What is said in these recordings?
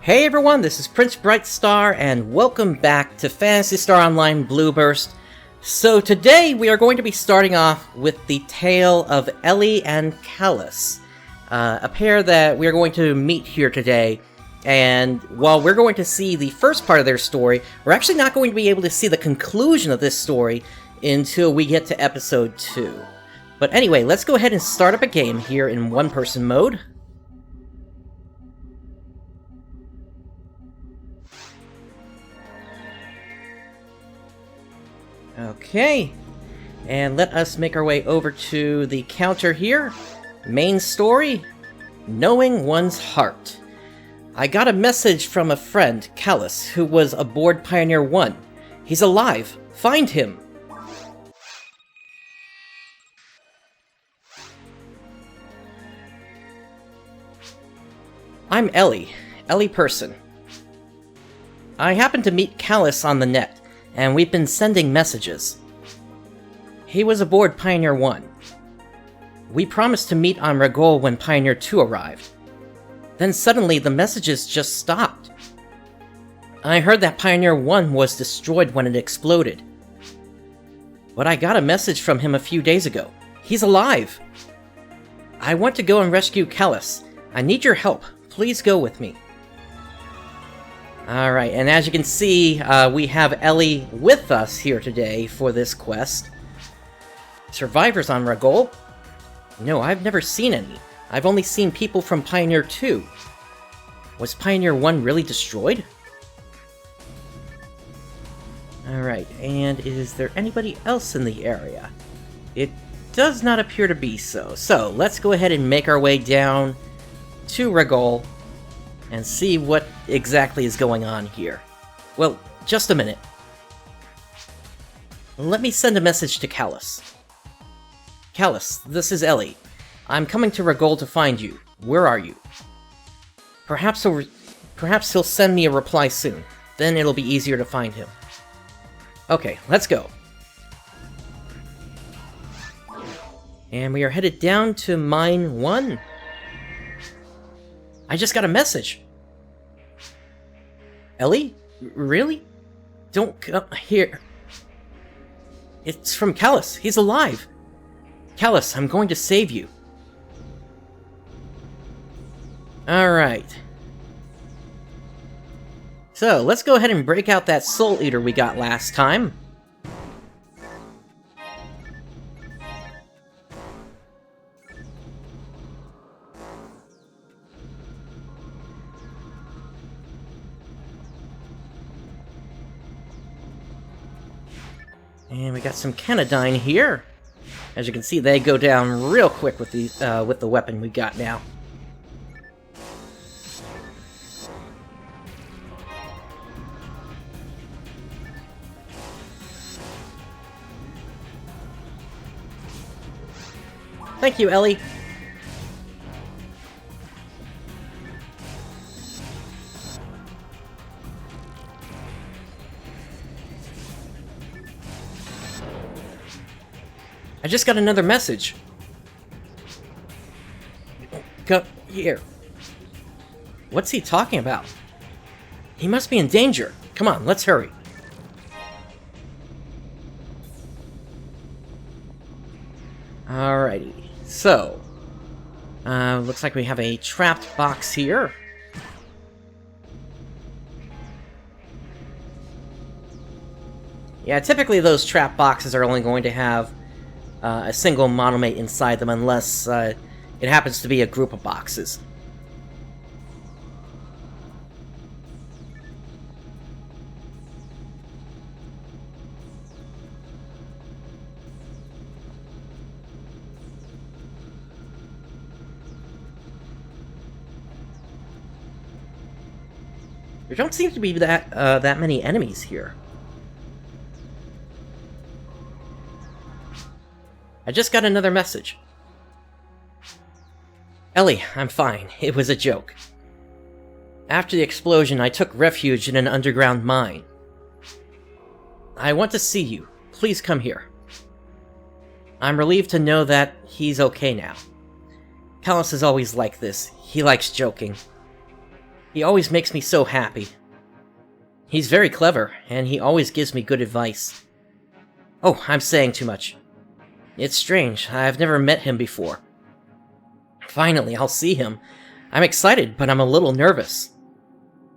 Hey everyone, this is PrinceBrightstar, and welcome back to Phantasy Star Online Blue Burst. So today we are going to be starting off with the tale of Elly and Calus, a pair that we are going to meet here today. And while we're going to see the first part of their story, we're actually not going to be able to see the conclusion of this story until we get to episode 2. But anyway, let's go ahead and start up a game here in one-person mode. Okay, and let us make our way over to the counter here. Main story, Knowing One's Heart. I got a message from a friend, Calus, who was aboard Pioneer 1. He's alive. Find him. I'm Elly Person. I happened to meet Calus on the net, and we've been sending messages. He was aboard Pioneer 1. We promised to meet on Regol when Pioneer 2 arrived. Then suddenly the messages just stopped. I heard that Pioneer 1 was destroyed when it exploded. But I got a message from him a few days ago. He's alive! I want to go and rescue Calus. I need your help. Please go with me. Alright, and as you can see, we have Elly with us here today for this quest. Survivors on Regol? No, I've never seen any. I've only seen people from Pioneer 2. Was Pioneer 1 really destroyed? Alright, and is there anybody else in the area? It does not appear to be so. So, let's go ahead and make our way down to Regol and see what exactly is going on here. Well, just a minute. Let me send a message to Calus. Calus, this is Elly. I'm coming to Regol to find you. Where are you? Perhaps he'll send me a reply soon. Then it'll be easier to find him. Okay, let's go. And we are headed down to Mine 1. I just got a message. Elly? Really? Don't come here. It's from Calus. He's alive. Calus, I'm going to save you. Alright. So, let's go ahead and break out that Soul Eater we got last time. And we got some Canadyne here. As you can see, they go down real quick with the weapon we got now. Thank you, Elly. I just got another message. Come here. What's he talking about? He must be in danger. Come on, let's hurry. Alrighty. So, looks like we have a trapped box here. Yeah, typically those trap boxes are only going to have a single monomate inside them, unless it happens to be a group of boxes. There don't seem to be that many enemies here. I just got another message. Elly, I'm fine. It was a joke. After the explosion, I took refuge in an underground mine. I want to see you. Please come here. I'm relieved to know that he's okay now. Calus is always like this. He likes joking. He always makes me so happy. He's very clever, and he always gives me good advice. Oh, I'm saying too much. It's strange, I've never met him before. Finally, I'll see him. I'm excited, but I'm a little nervous.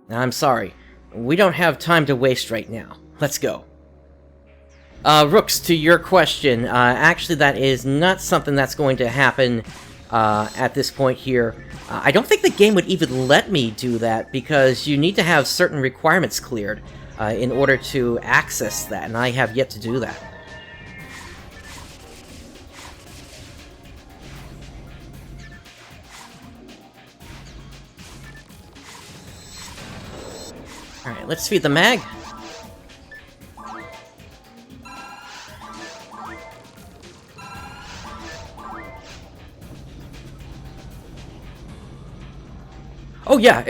I'm sorry. We don't have time to waste right now. Let's go. Rooks, to your question, actually that is not something that's going to happen at this point here. I don't think the game would even let me do that, because you need to have certain requirements cleared in order to access that, and I have yet to do that. Alright, let's feed the mag. Oh yeah,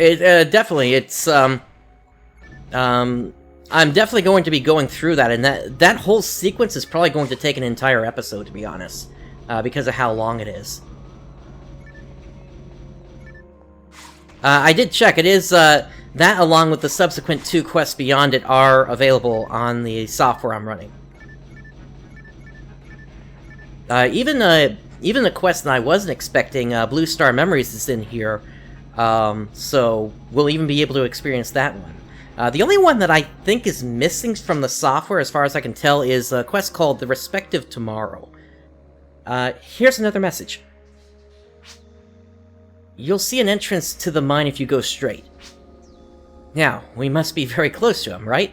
definitely, I'm definitely going to be going through that, and that whole sequence is probably going to take an entire episode, to be honest, because of how long it is. I did check, it is, that along with the subsequent 2 quests beyond it are available on the software I'm running. Even the quest that I wasn't expecting, Blue Star Memories is in here, so we'll even be able to experience that one. The only one that I think is missing from the software, as far as I can tell, is a quest called The Respective Tomorrow. Here's another message. You'll see an entrance to the mine if you go straight. Now, we must be very close to him, right?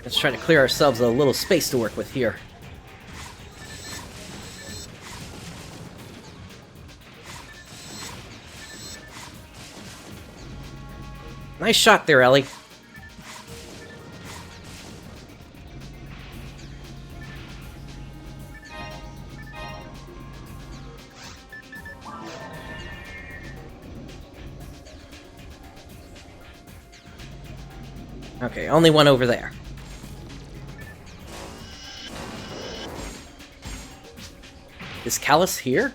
Let's try to clear ourselves a little space to work with here. Nice shot there, Elly. Okay, only one over there. Is Calus here?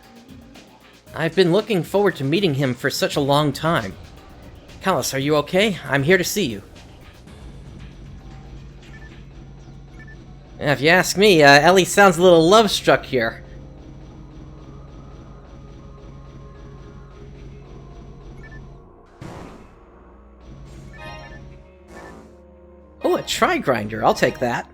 I've been looking forward to meeting him for such a long time. Calus, are you okay? I'm here to see you. If you ask me, Elly sounds a little love-struck here. Oh, a tri-grinder. I'll take that.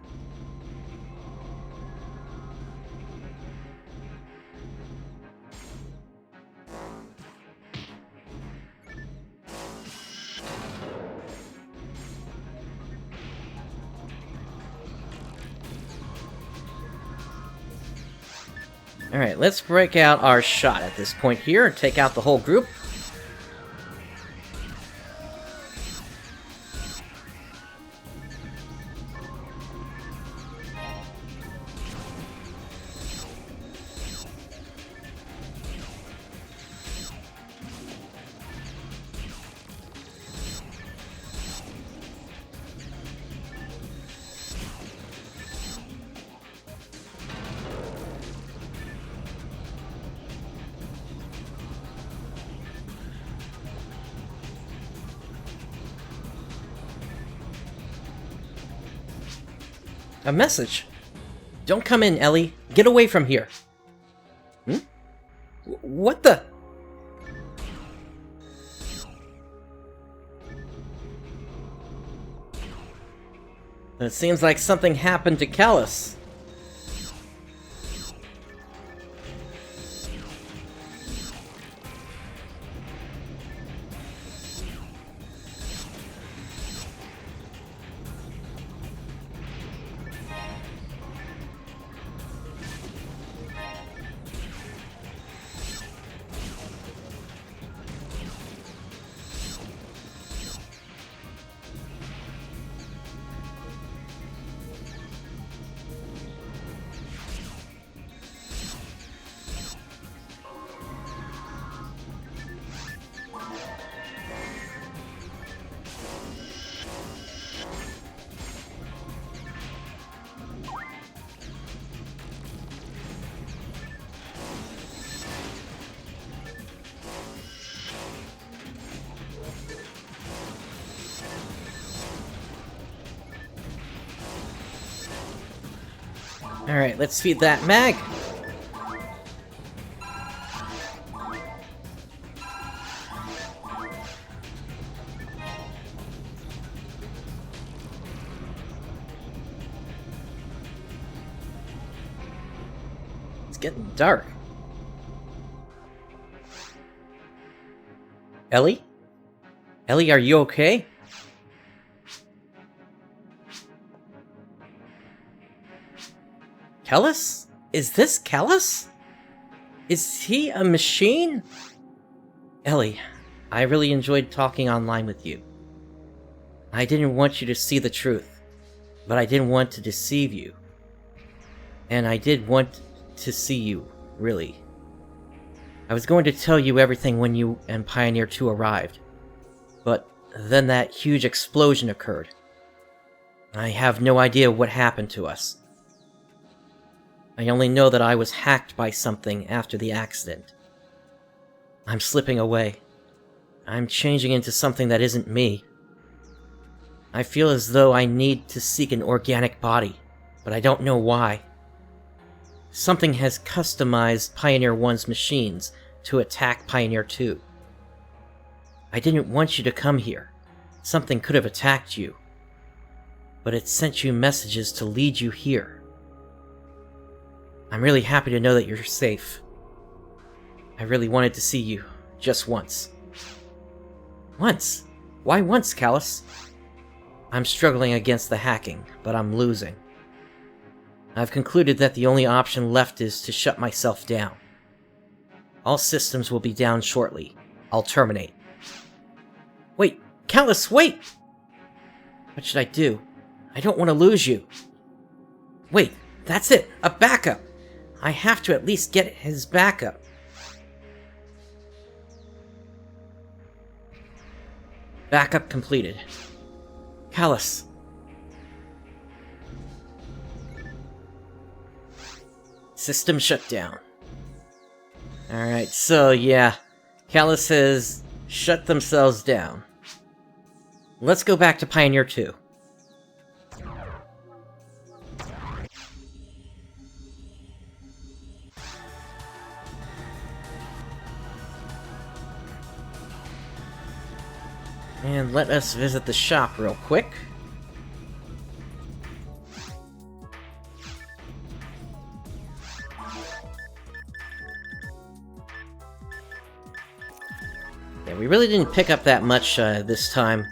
Alright, let's break out our shot at this point here and take out the whole group. A message. Don't come in, Elly. Get away from here. Hmm? What the? It seems like something happened to Calus. Alright, let's feed that mag. It's getting dark. Elly? Elly, are you okay? Calus? Is this Calus? Is he a machine? Elly, I really enjoyed talking online with you. I didn't want you to see the truth, but I didn't want to deceive you. And I did want to see you, really. I was going to tell you everything when you and Pioneer 2 arrived, but then that huge explosion occurred. I have no idea what happened to us. I only know that I was hacked by something after the accident. I'm slipping away. I'm changing into something that isn't me. I feel as though I need to seek an organic body, but I don't know why. Something has customized Pioneer 1's machines to attack Pioneer 2. I didn't want you to come here. Something could have attacked you. But it sent you messages to lead you here. I'm really happy to know that you're safe. I really wanted to see you, just once. Once? Why once, Calus? I'm struggling against the hacking, but I'm losing. I've concluded that the only option left is to shut myself down. All systems will be down shortly. I'll terminate. Wait, Calus, wait! What should I do? I don't want to lose you. Wait, that's it! A backup! I have to at least get his backup. Backup completed. Calus. System shut down. Alright, so yeah. Calus has shut themselves down. Let's go back to Pioneer 2. And let us visit the shop real quick. Yeah, we really didn't pick up that much this time.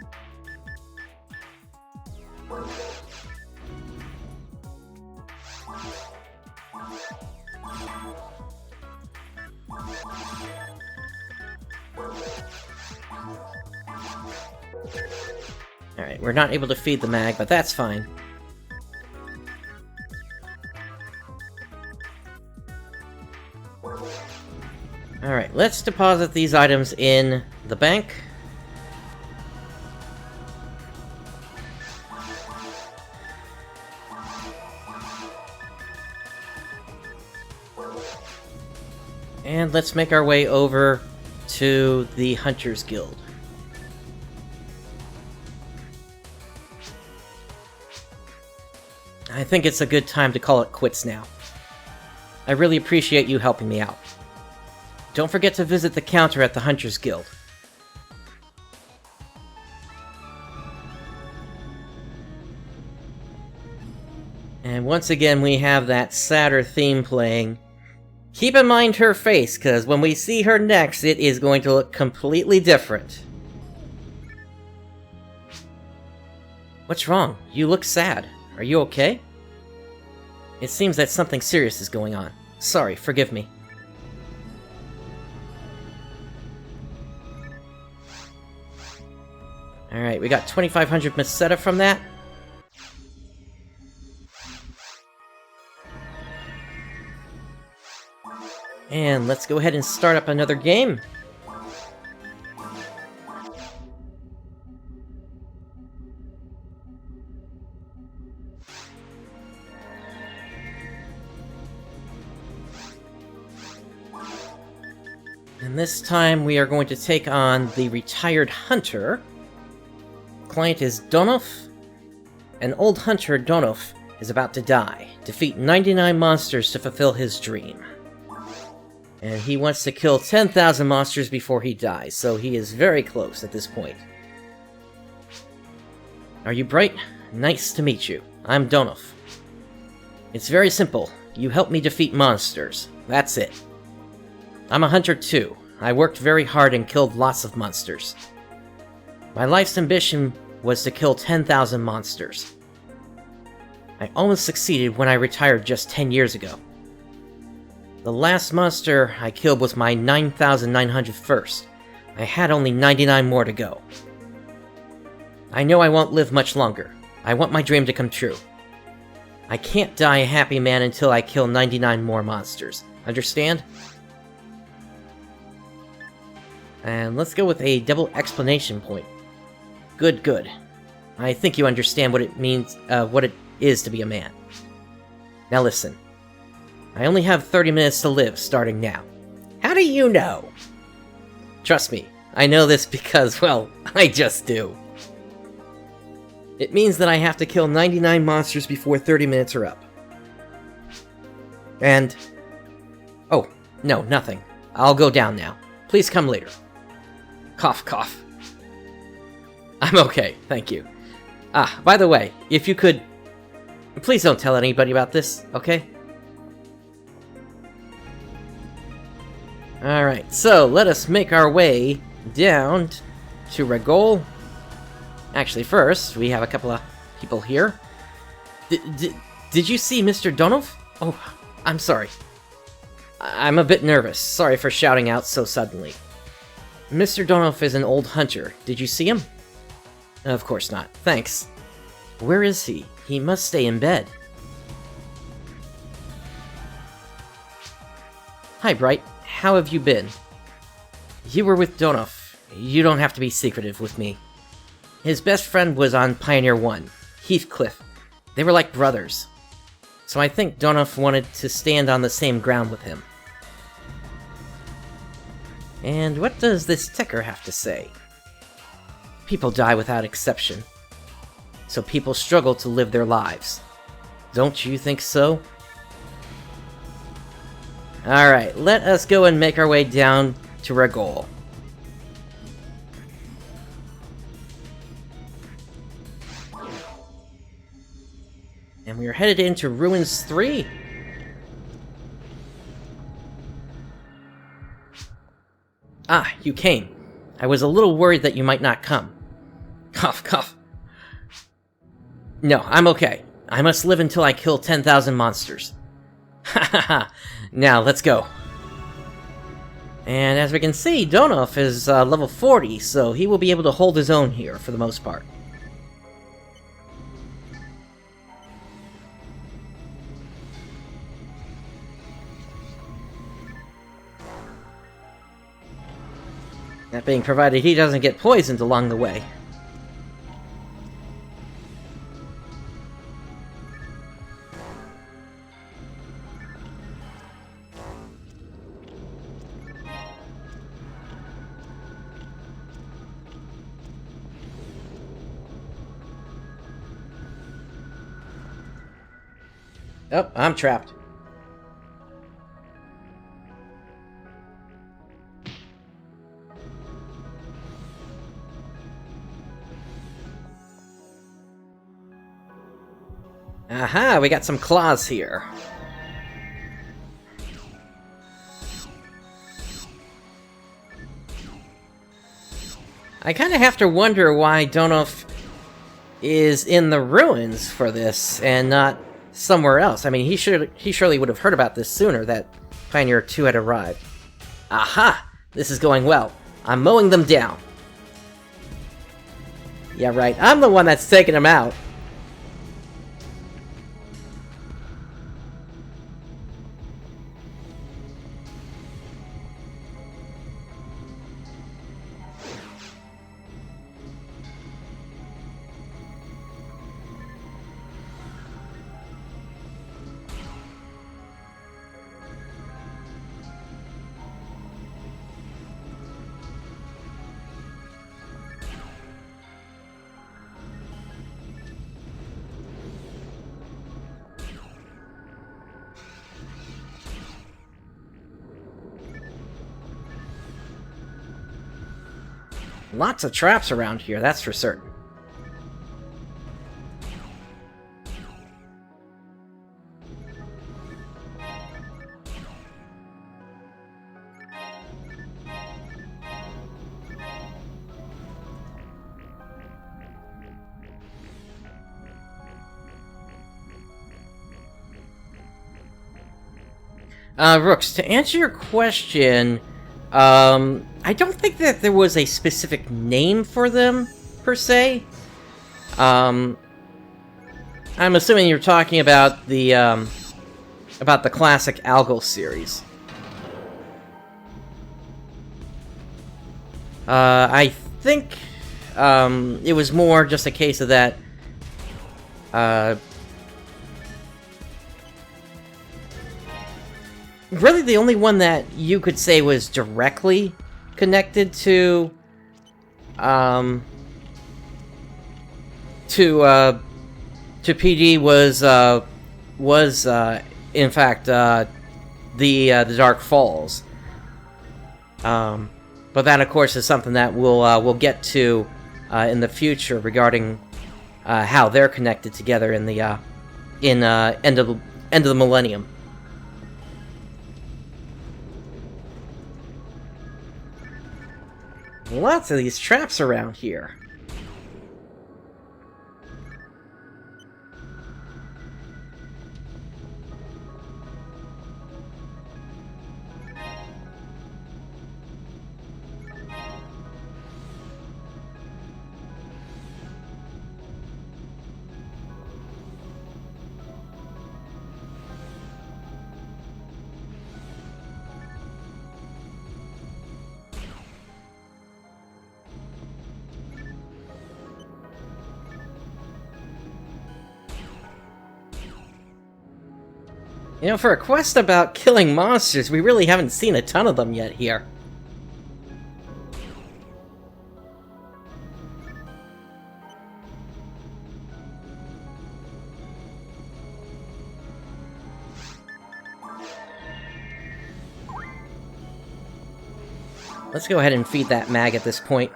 Alright, we're not able to feed the mag, but that's fine. Alright, let's deposit these items in the bank. And let's make our way over to the Hunters Guild. I think it's a good time to call it quits now. I really appreciate you helping me out. Don't forget to visit the counter at the Hunters Guild. And once again, we have that sadder theme playing. Keep in mind her face, because when we see her next, it is going to look completely different. What's wrong? You look sad. Are you okay? It seems that something serious is going on. Sorry, forgive me. Alright, we got 2,500 Meseta from that. And let's go ahead and start up another game. And this time we are going to take on the retired hunter. Client is Donov. An old hunter, Donov, is about to die. defeat 99 monsters to fulfill his dream. And he wants to kill 10,000 monsters before he dies, so he is very close at this point. Are you Bright? Nice to meet you. I'm Donov. It's very simple. You help me defeat monsters. That's it. I'm a hunter too. I worked very hard and killed lots of monsters. My life's ambition was to kill 10,000 monsters. I almost succeeded when I retired just 10 years ago. The last monster I killed was my 9,901st. I had only 99 more to go. I know I won't live much longer. I want my dream to come true. I can't die a happy man until I kill 99 more monsters. Understand? And let's go with a double explanation point. Good, good. I think you understand what it means, what it is to be a man. Now listen. I only have 30 minutes to live, starting now. How do you know? Trust me, I know this because, well, I just do. It means that I have to kill 99 monsters before 30 minutes are up. And... oh, no, nothing. I'll go down now. Please come later. Cough, cough. I'm okay, thank you. Ah, by the way, if you could... please don't tell anybody about this, okay? Alright, so let us make our way down to Regol. Actually, first, we have a couple of people here. Did you see Mr. Donov? Oh, I'm sorry. I'm a bit nervous. Sorry for shouting out so suddenly. Mr. Donov is an old hunter. Did you see him? Of course not. Thanks. Where is he? He must stay in bed. Hi, Bright. How have you been? You were with Donov. You don't have to be secretive with me. His best friend was on Pioneer 1, Heathcliff. They were like brothers. So I think Donov wanted to stand on the same ground with him. And what does this ticker have to say? People die without exception. So people struggle to live their lives. Don't you think so? Alright, let us go and make our way down to Regol. And we are headed into Ruins 3. Ah, you came. I was a little worried that you might not come. Cough, cough. No, I'm okay. I must live until I kill 10,000 monsters. Ha ha ha. Now, let's go. And as we can see, Donov is level 40, so he will be able to hold his own here for the most part. That being provided he doesn't get poisoned along the way. Oh, I'm trapped. Aha, we got some claws here. I kind of have to wonder why Donov is in the ruins for this and not somewhere else. I mean, he surely would have heard about this sooner, that Pioneer 2 had arrived. Aha! This is going well. I'm mowing them down. Yeah, right. I'm the one that's taking them out. Lots of traps around here, that's for certain. Rooks, to answer your question, I don't think that there was a specific name for them, per se. I'm assuming you're talking about the classic Algol series. I think, it was more just a case of that, really, the only one that you could say was directly connected to PD was in fact the Dark Falls. But that, of course, is something that we'll get to in the future regarding how they're connected together in the end of the millennium. Lots of these traps around here. You know, for a quest about killing monsters, we really haven't seen a ton of them yet here. Let's go ahead and feed that mag at this point.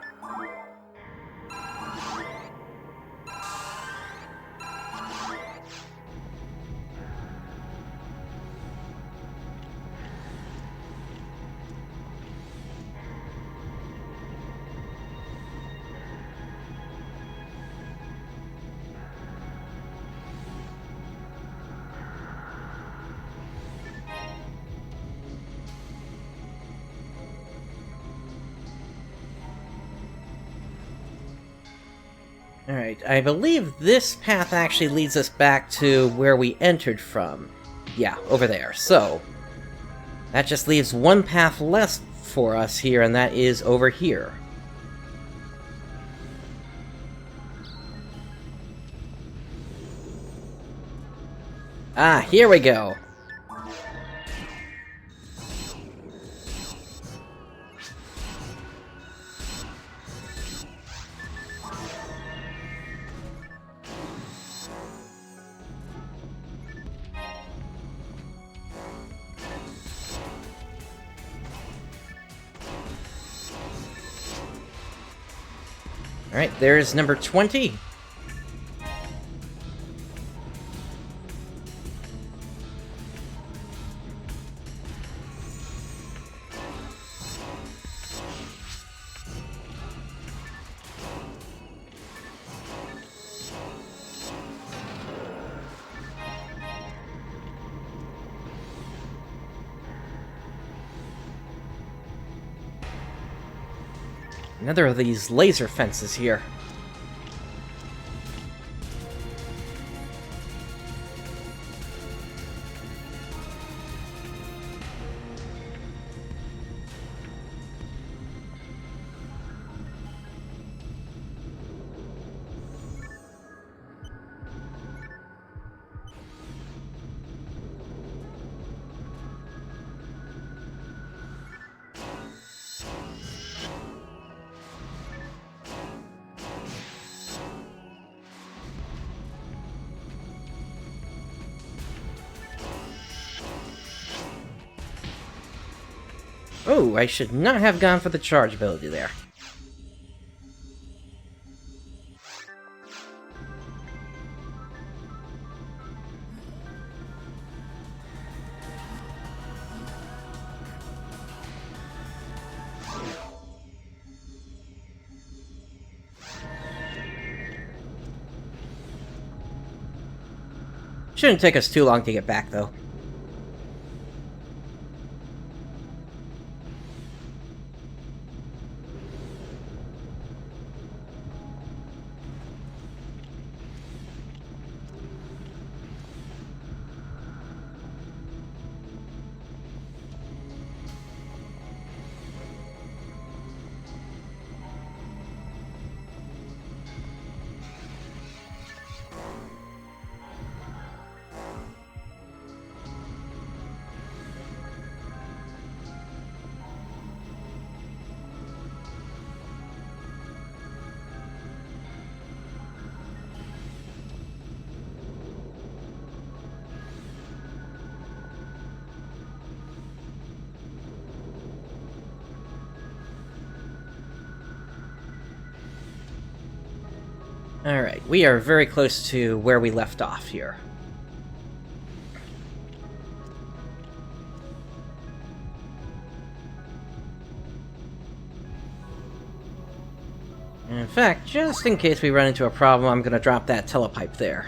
Alright, I believe this path actually leads us back to where we entered from. Yeah, over there. So, that just leaves one path left for us here, and that is over here. Ah, here we go. Alright, there's number 20. Another of these laser fences here. Oh, I should not have gone for the charge ability there. Shouldn't take us too long to get back, though. Alright, we are very close to where we left off here. In fact, just in case we run into a problem, I'm gonna drop that telepipe there.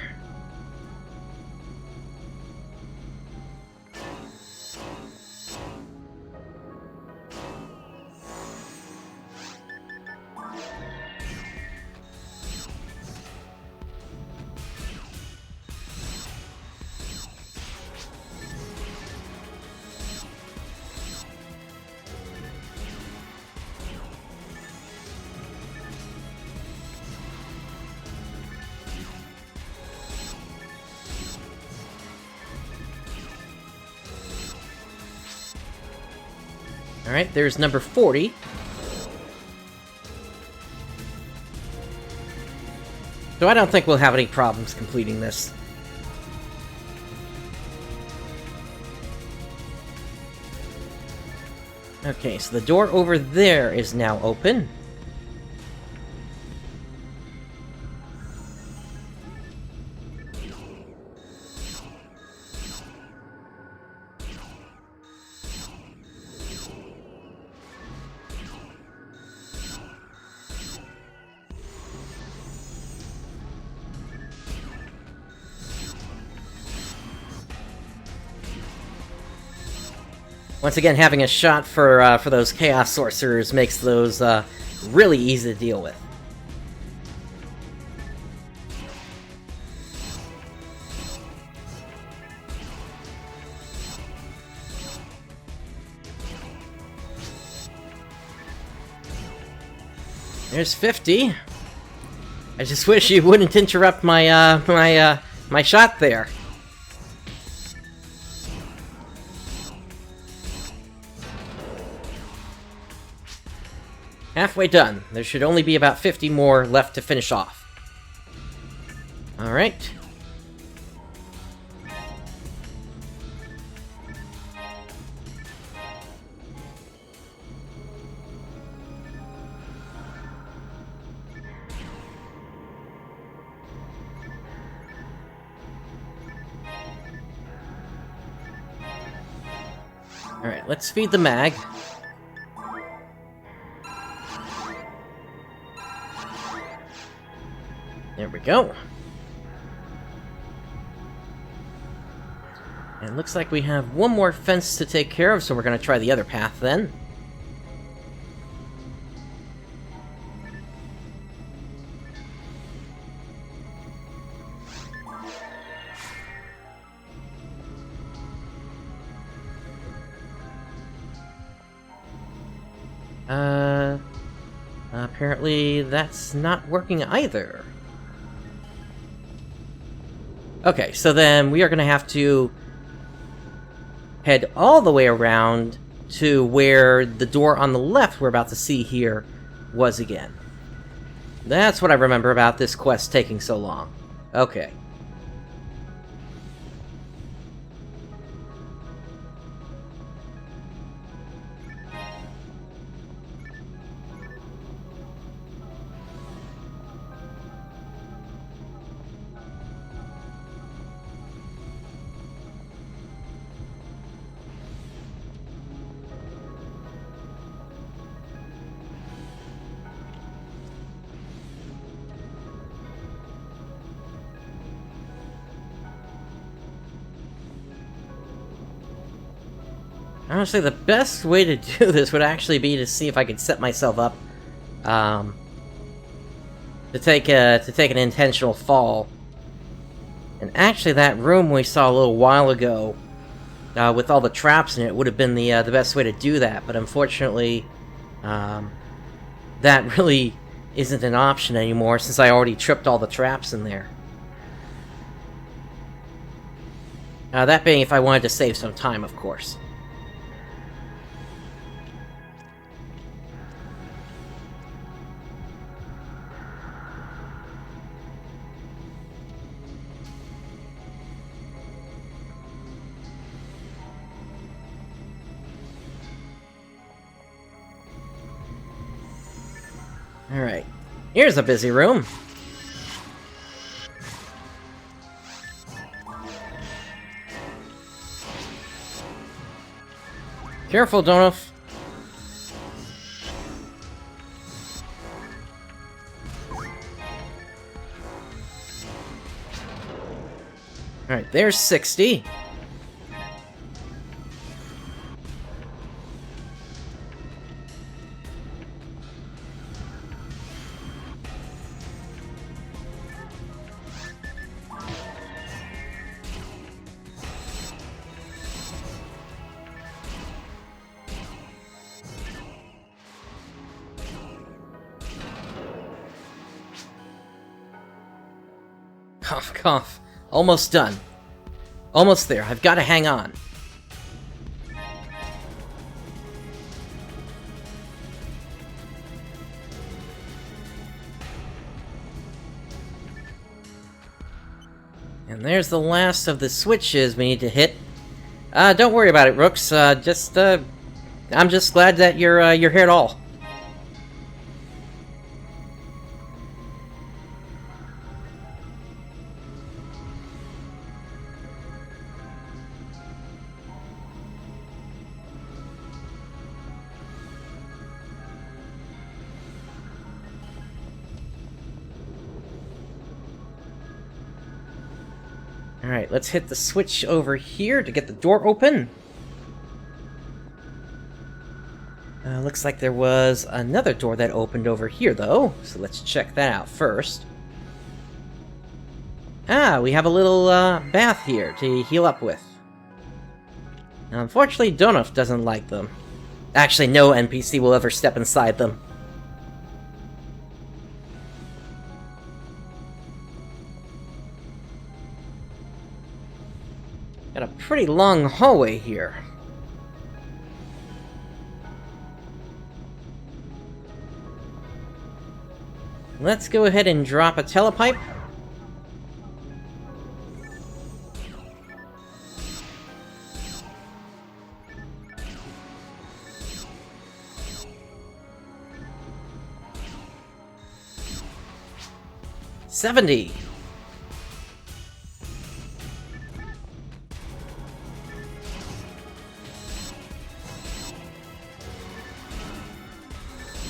Alright, there's number 40. So I don't think we'll have any problems completing this. Okay, so the door over there is now open. Once again, having a shot for those Chaos Sorcerers makes those really easy to deal with. There's 50. I just wish you wouldn't interrupt my my shot there. Halfway done. There should only be about 50 more left to finish off. Alright. Alright, let's feed the mag. There we go. And it looks like we have one more fence to take care of, so we're going to try the other path then. Apparently that's not working either. Okay, so then we are going to have to head all the way around to where the door on the left we're about to see here was again. That's what I remember about this quest taking so long. Okay. Honestly, the best way to do this would actually be to see if I could set myself up, to take an intentional fall. And actually, that room we saw a little while ago, with all the traps in it, would have been the best way to do that. But unfortunately, that really isn't an option anymore since I already tripped all the traps in there. That being if I wanted to save some time, of course. Alright, here's a busy room. Careful, Donov. Alright, there's 60. Cough, cough. Almost done. Almost there. I've got to hang on. And there's the last of the switches we need to hit. Don't worry about it, Rooks. I'm just glad that you're here at all. Alright, let's hit the switch over here to get the door open. Looks like there was another door that opened over here, though. So let's check that out first. Ah, we have a little bath here to heal up with. Now, unfortunately, Donov doesn't like them. Actually, no NPC will ever step inside them. Got a pretty long hallway here. Let's go ahead and drop a telepipe. $70.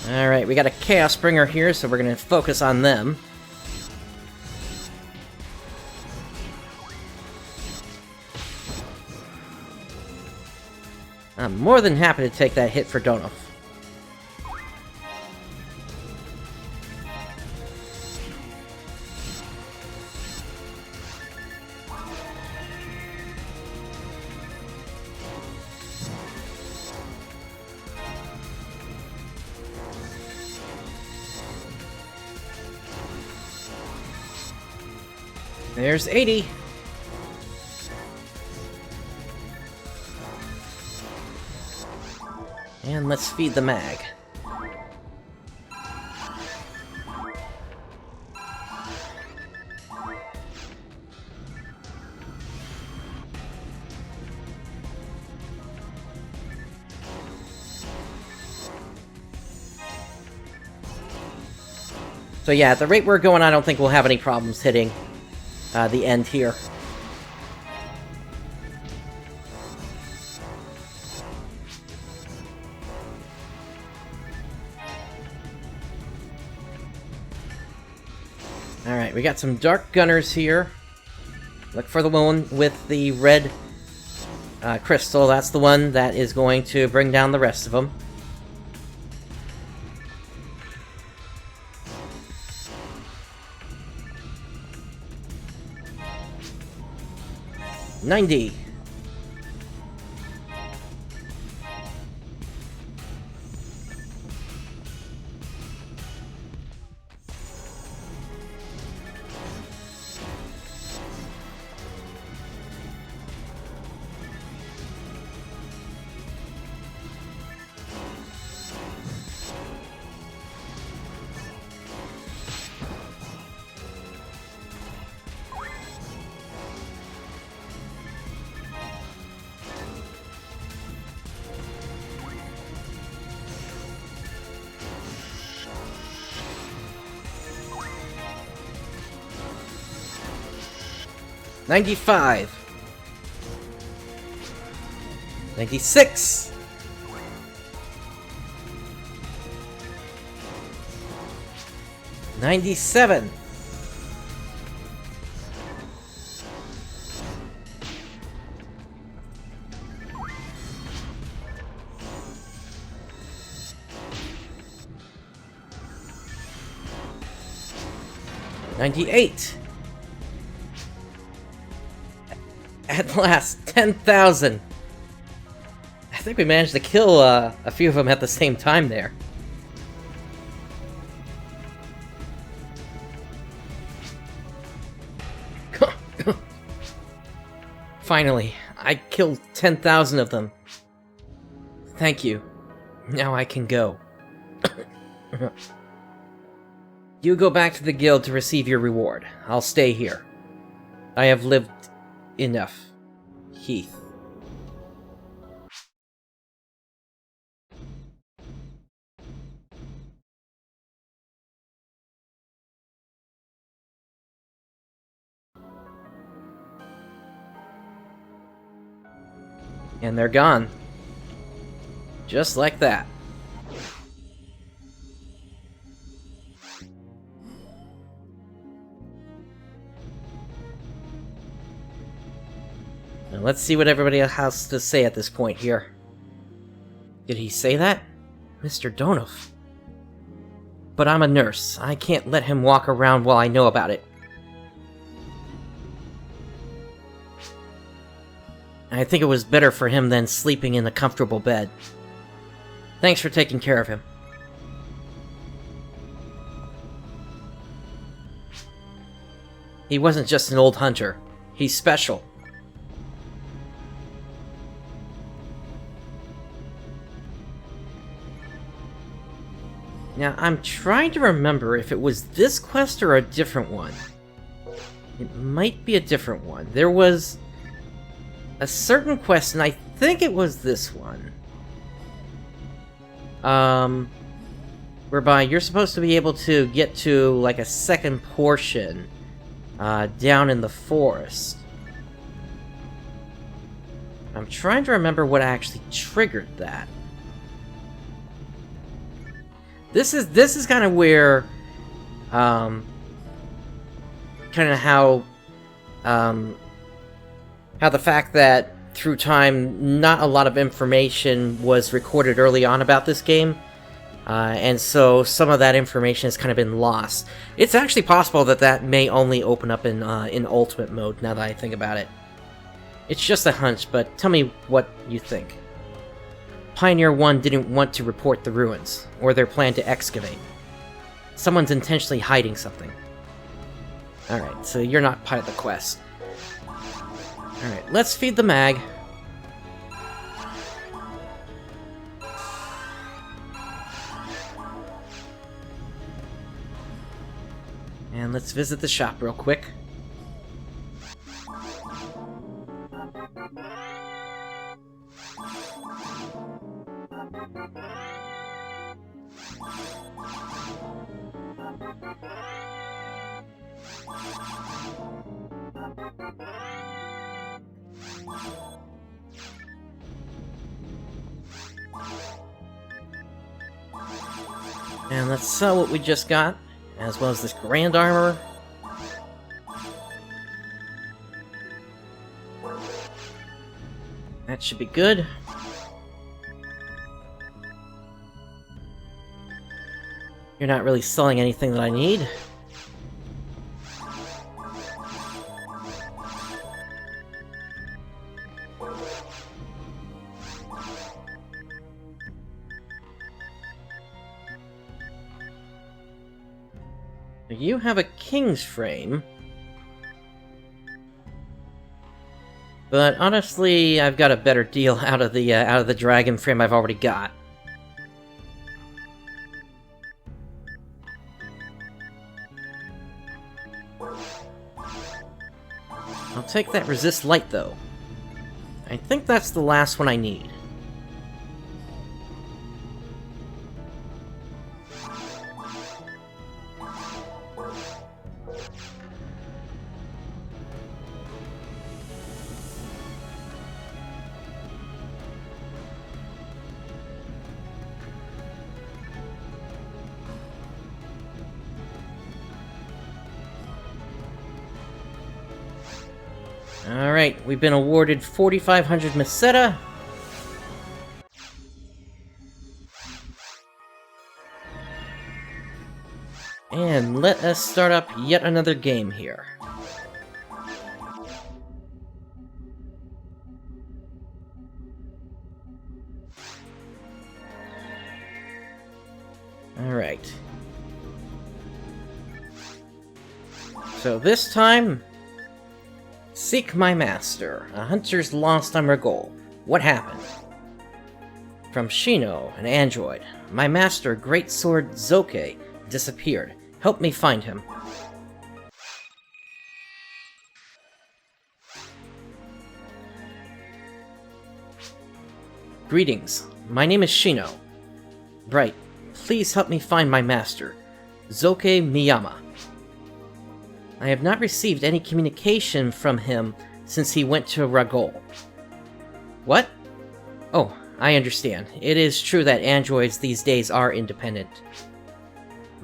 Alright, we got a Chaos Bringer here, so we're gonna focus on them. I'm more than happy to take that hit for Donov. There's 80. And let's feed the mag. So yeah, at the rate we're going, I don't think we'll have any problems hitting the end here. Alright, we got some Dark Gunners here. Look for the one with the red Crystal, that's the one that is going to bring down the rest of them. $90. $95. $96. $97. $98. At last, 10,000. I think we managed to kill a few of them at the same time there. Finally, I killed 10,000 of them. Thank you. Now I can go. You go back to the guild to receive your reward. I'll stay here. I have lived enough. Heath. And they're gone. Just like that. Now let's see what everybody has to say at this point here. Did he say that? Mr. Donov. But I'm a nurse. I can't let him walk around while I know about it. I think it was better for him than sleeping in a comfortable bed. Thanks for taking care of him. He wasn't just an old hunter. He's special. Now, I'm trying to remember if it was this quest or a different one. It might be a different one. There was a certain quest, and I think it was this one. Whereby you're supposed to be able to get to, like, a second portion down in the forest. I'm trying to remember what actually triggered that. This is kind of where, kind of how the fact that through time not a lot of information was recorded early on about this game, and so some of that information has kind of been lost. It's actually possible that that may only open up in Ultimate mode, now that I think about it. It's just a hunch, but tell me what you think. Pioneer 1 didn't want to report the ruins, or their plan to excavate. Someone's intentionally hiding something. Alright, so you're not part of the quest. Alright, let's feed the mag. And let's visit the shop real quick. And let's sell what we just got, as well as this grand armor. That should be good. You're not really selling anything that I need. You have a king's frame. But honestly, I've got a better deal out of the dragon frame I've already got. I'll take that resist light though. I think that's the last one I need. Alright, we've been awarded 4,500 Meseta. And let us start up yet another game here. Alright. So this time... Seek my master. A hunter's lost on Regol. What happened? From Shino, an android. My master, Great Sword Zoke, disappeared. Help me find him. Greetings. My name is Shino. Bright, please help me find my master, Zoke Miyama. I have not received any communication from him since he went to Regol. What? Oh, I understand. It is true that androids these days are independent.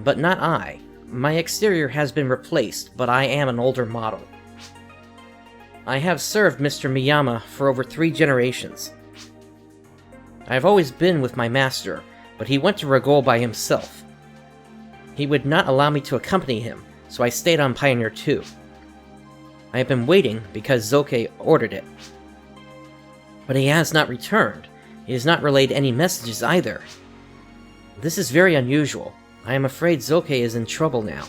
But not I. My exterior has been replaced, but I am an older model. I have served Mr. Miyama for over 3 generations. I have always been with my master, but he went to Regol by himself. He would not allow me to accompany him, so I stayed on Pioneer 2. I have been waiting because Zoke ordered it. But he has not returned. He has not relayed any messages either. This is very unusual. I am afraid Zoke is in trouble now.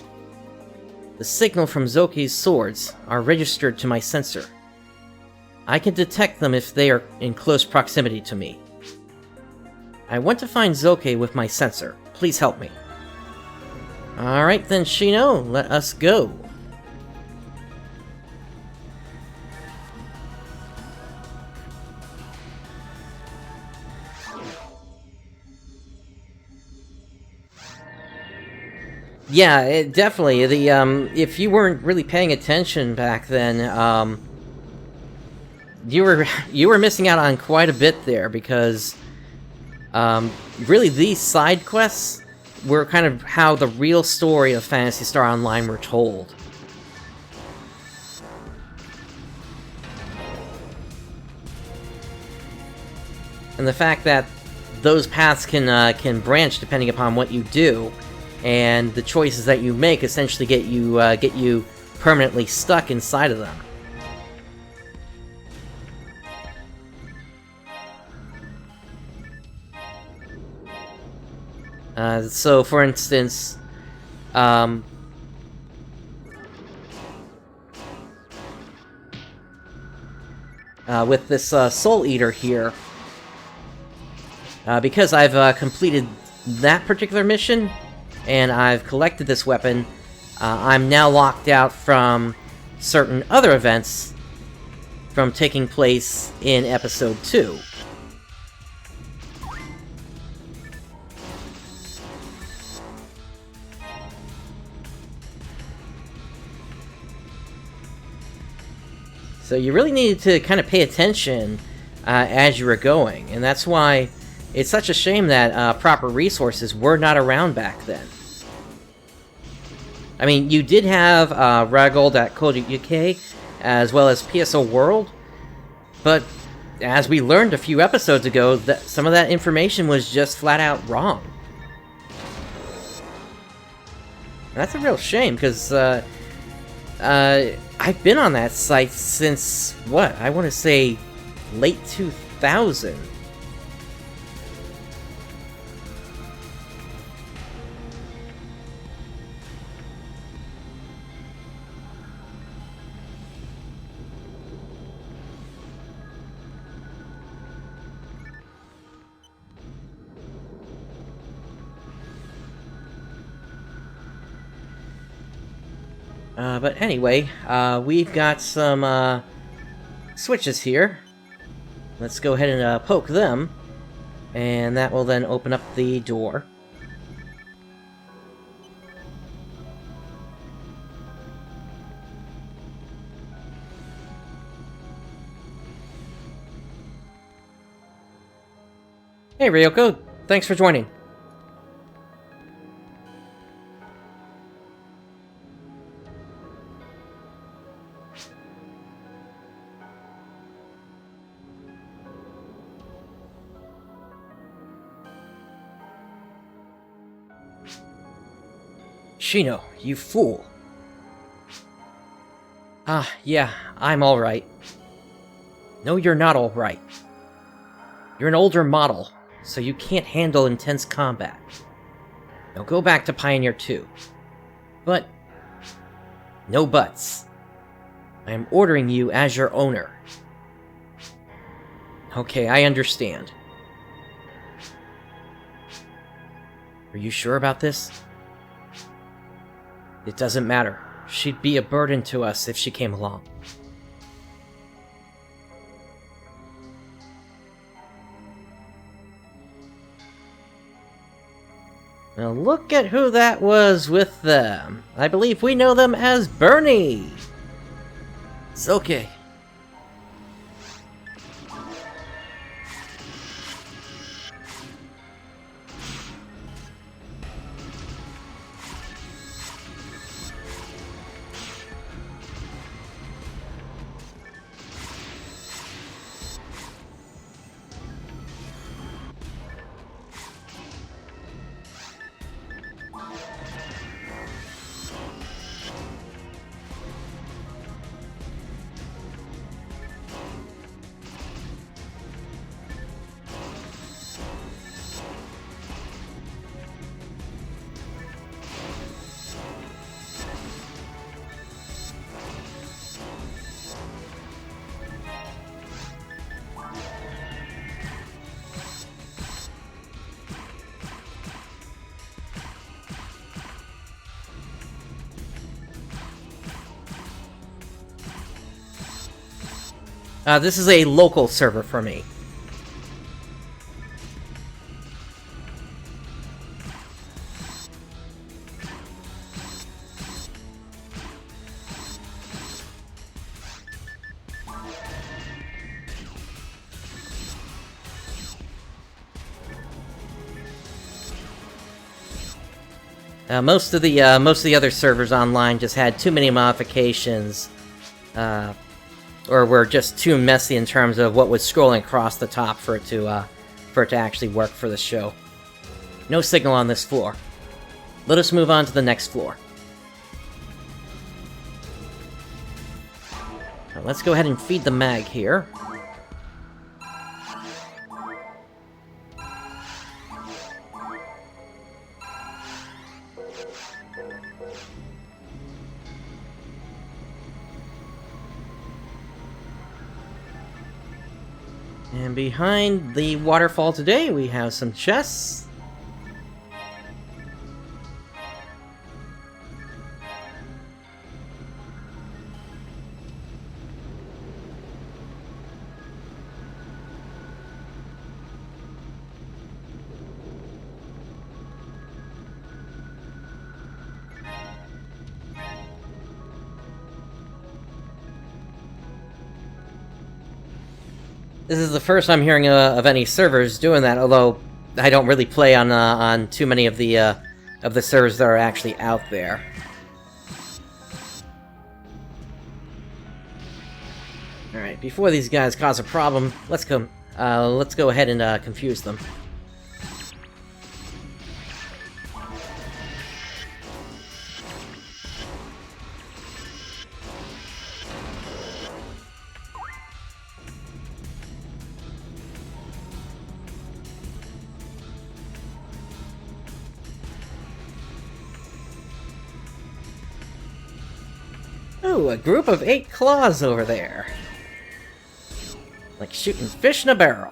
The signal from Zoke's swords are registered to my sensor. I can detect them if they are in close proximity to me. I want to find Zoke with my sensor. Please help me. Alright then, Shino, let us go. Yeah, definitely. If you weren't really paying attention back then, you were missing out on quite a bit there, because really these side quests were kind of how the real story of Phantasy Star Online were told. And the fact that those paths can branch depending upon what you do, and the choices that you make essentially get you permanently stuck inside of them. So, for instance, with this Soul Eater here, because I've completed that particular mission, and I've collected this weapon, I'm now locked out from certain other events from taking place in Episode 2. So you really needed to kind of pay attention as you were going, and that's why it's such a shame that proper resources were not around back then. I mean, you did have Ragold.co.uk as well as PSO World, but as we learned a few episodes ago, that some of that information was just flat out wrong. That's a real shame, because I've been on that site since, what, I want to say late 2000. But anyway, we've got some switches here. Let's go ahead and poke them, and that will then open up the door. Hey Ryoko, thanks for joining. Shino, you fool. Ah, yeah, I'm alright. No, you're not alright. You're an older model, so you can't handle intense combat. Now go back to Pioneer 2. But... no buts. I am ordering you as your owner. Okay, I understand. Are you sure about this? It doesn't matter. She'd be a burden to us if she came along. Now look at who that was with them. I believe we know them as Bernie. It's okay. This is a local server for me. Most of the other servers online just had too many modifications, or were just too messy in terms of what was scrolling across the top for it to actually work for the show. No signal on this floor. Let us move on to the next floor. Now, let's go ahead and feed the mag here. And behind the waterfall today, we have some chests. This is the first I'm hearing of any servers doing that, although I don't really play on too many of the servers that are actually out there. Alright, Before these guys cause a problem, let's go ahead and confuse them. Ooh, a group of 8 claws over there. Like shooting fish in a barrel.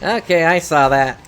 Okay, I saw that.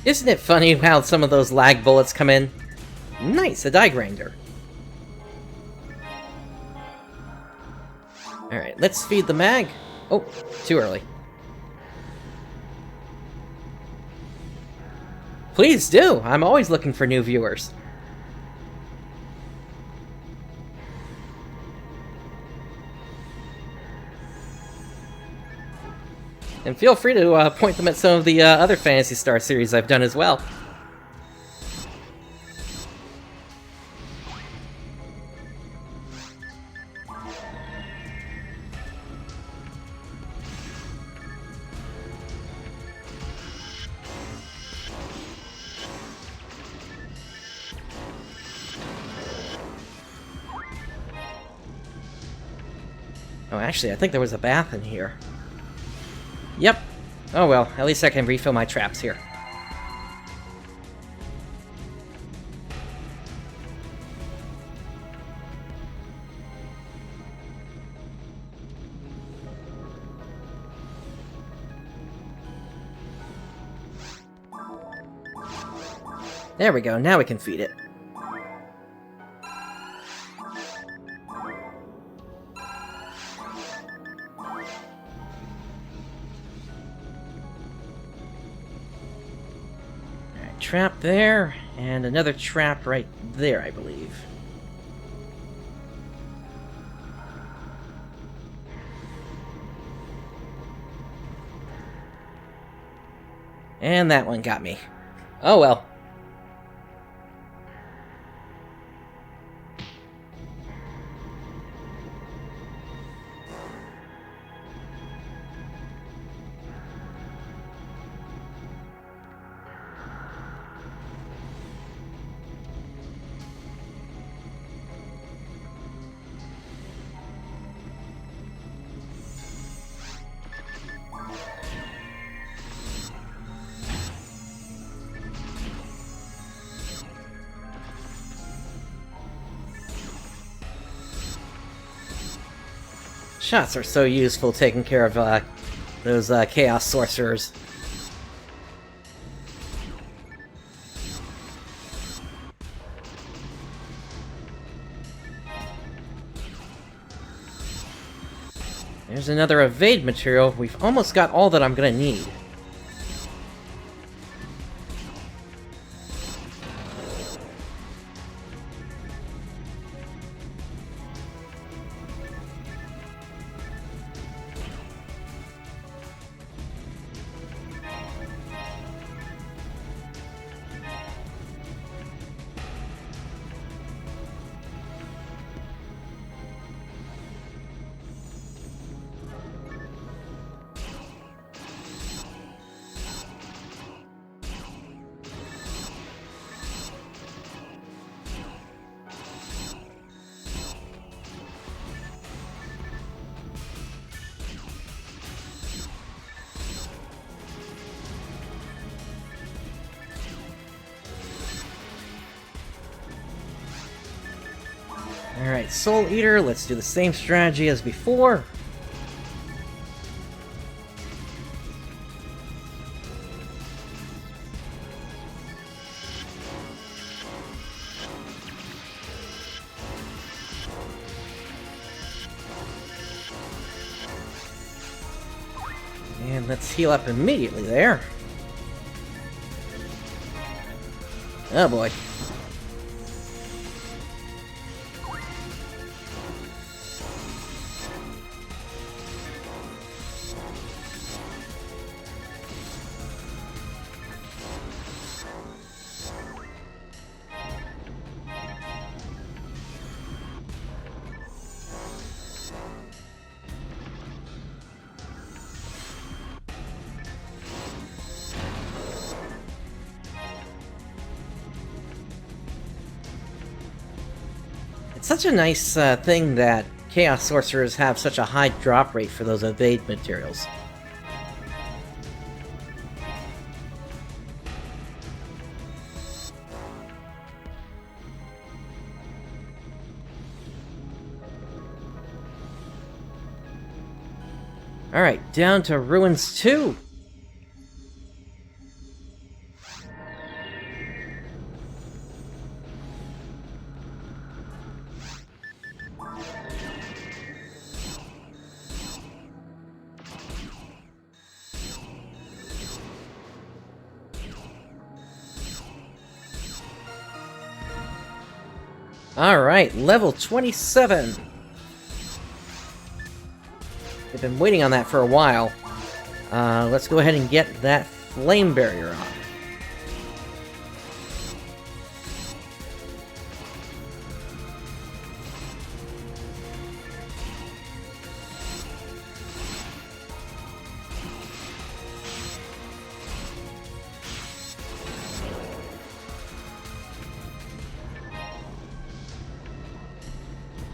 Isn't it funny how some of those lag bullets come in? Nice, a die grinder. Alright, let's feed the mag. Oh, too early. Please do! I'm always looking for new viewers. And feel free to point them at some of the other Phantasy Star series I've done as well. Oh, actually, I think there was a bath in here. Yep. Oh well, at least I can refill my traps here. There we go, now we can feed it. Trap there, and another trap right there, I believe. And that one got me. Oh well. Shots are so useful taking care of those Chaos Sorcerers. There's another evade material. We've almost got all that I'm gonna need. Alright, Soul Eater, let's do the same strategy as before. And let's heal up immediately there. Oh boy. It's such a nice thing that Chaos Sorcerers have such a high drop rate for those evade materials. Alright, down to Ruins 2! Alright, level 27! I've been waiting on that for a while. Let's go ahead and get that flame barrier on.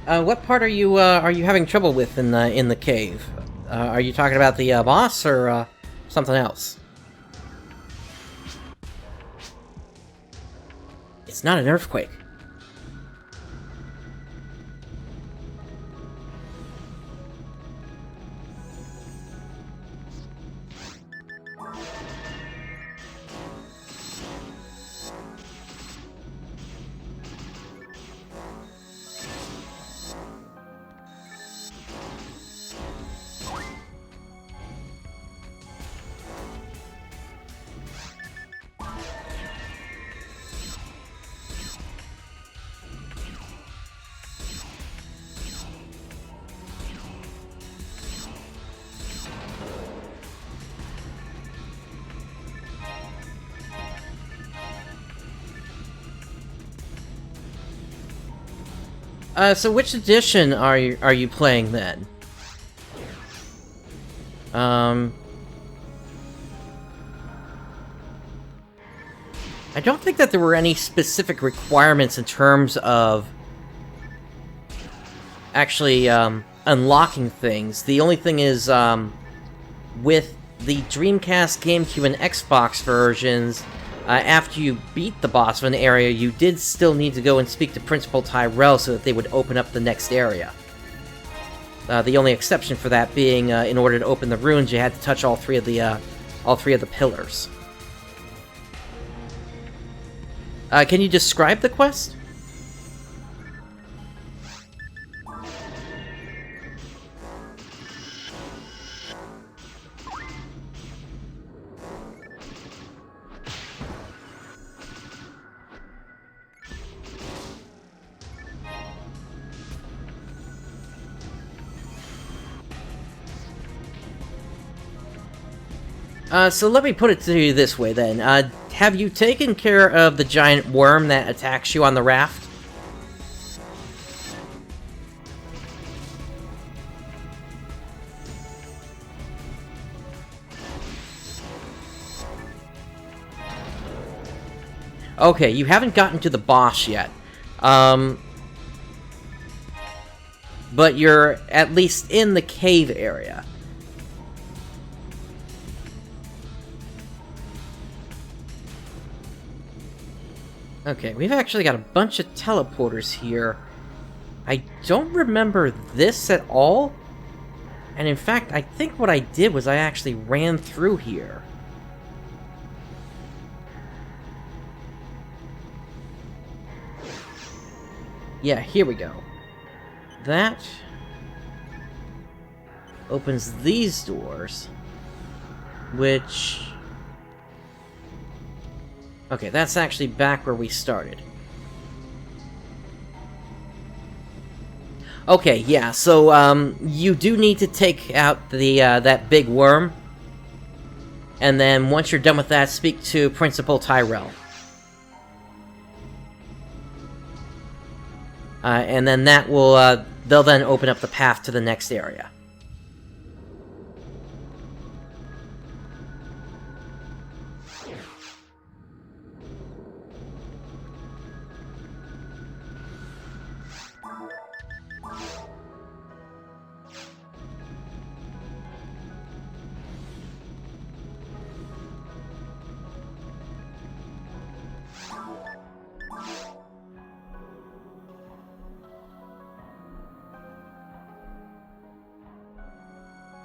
What part are you having trouble with in the cave? Are you talking about the boss or something else? It's not an earthquake. So which edition are you playing then? I don't think that there were any specific requirements in terms of actually unlocking things. The only thing is, with the Dreamcast, GameCube, and Xbox versions, after you beat the boss of an area, you did still need to go and speak to Principal Tyrell so that they would open up the next area. The only exception for that being, in order to open the ruins, you had to touch all three of the pillars. Can you describe the quest? So let me put it to you this way then. Have you taken care of the giant worm that attacks you on the raft? Okay, you haven't gotten to the boss yet. But you're at least in the cave area. Okay, we've actually got a bunch of teleporters here. I don't remember this at all. And in fact, I think what I did was I actually ran through here. Yeah, here we go. That opens these doors, which... Okay, that's actually back where we started. Okay, yeah, so, you do need to take out the, that big worm. And then, once you're done with that, speak to Principal Tyrell. And then that will, they'll then open up the path to the next area.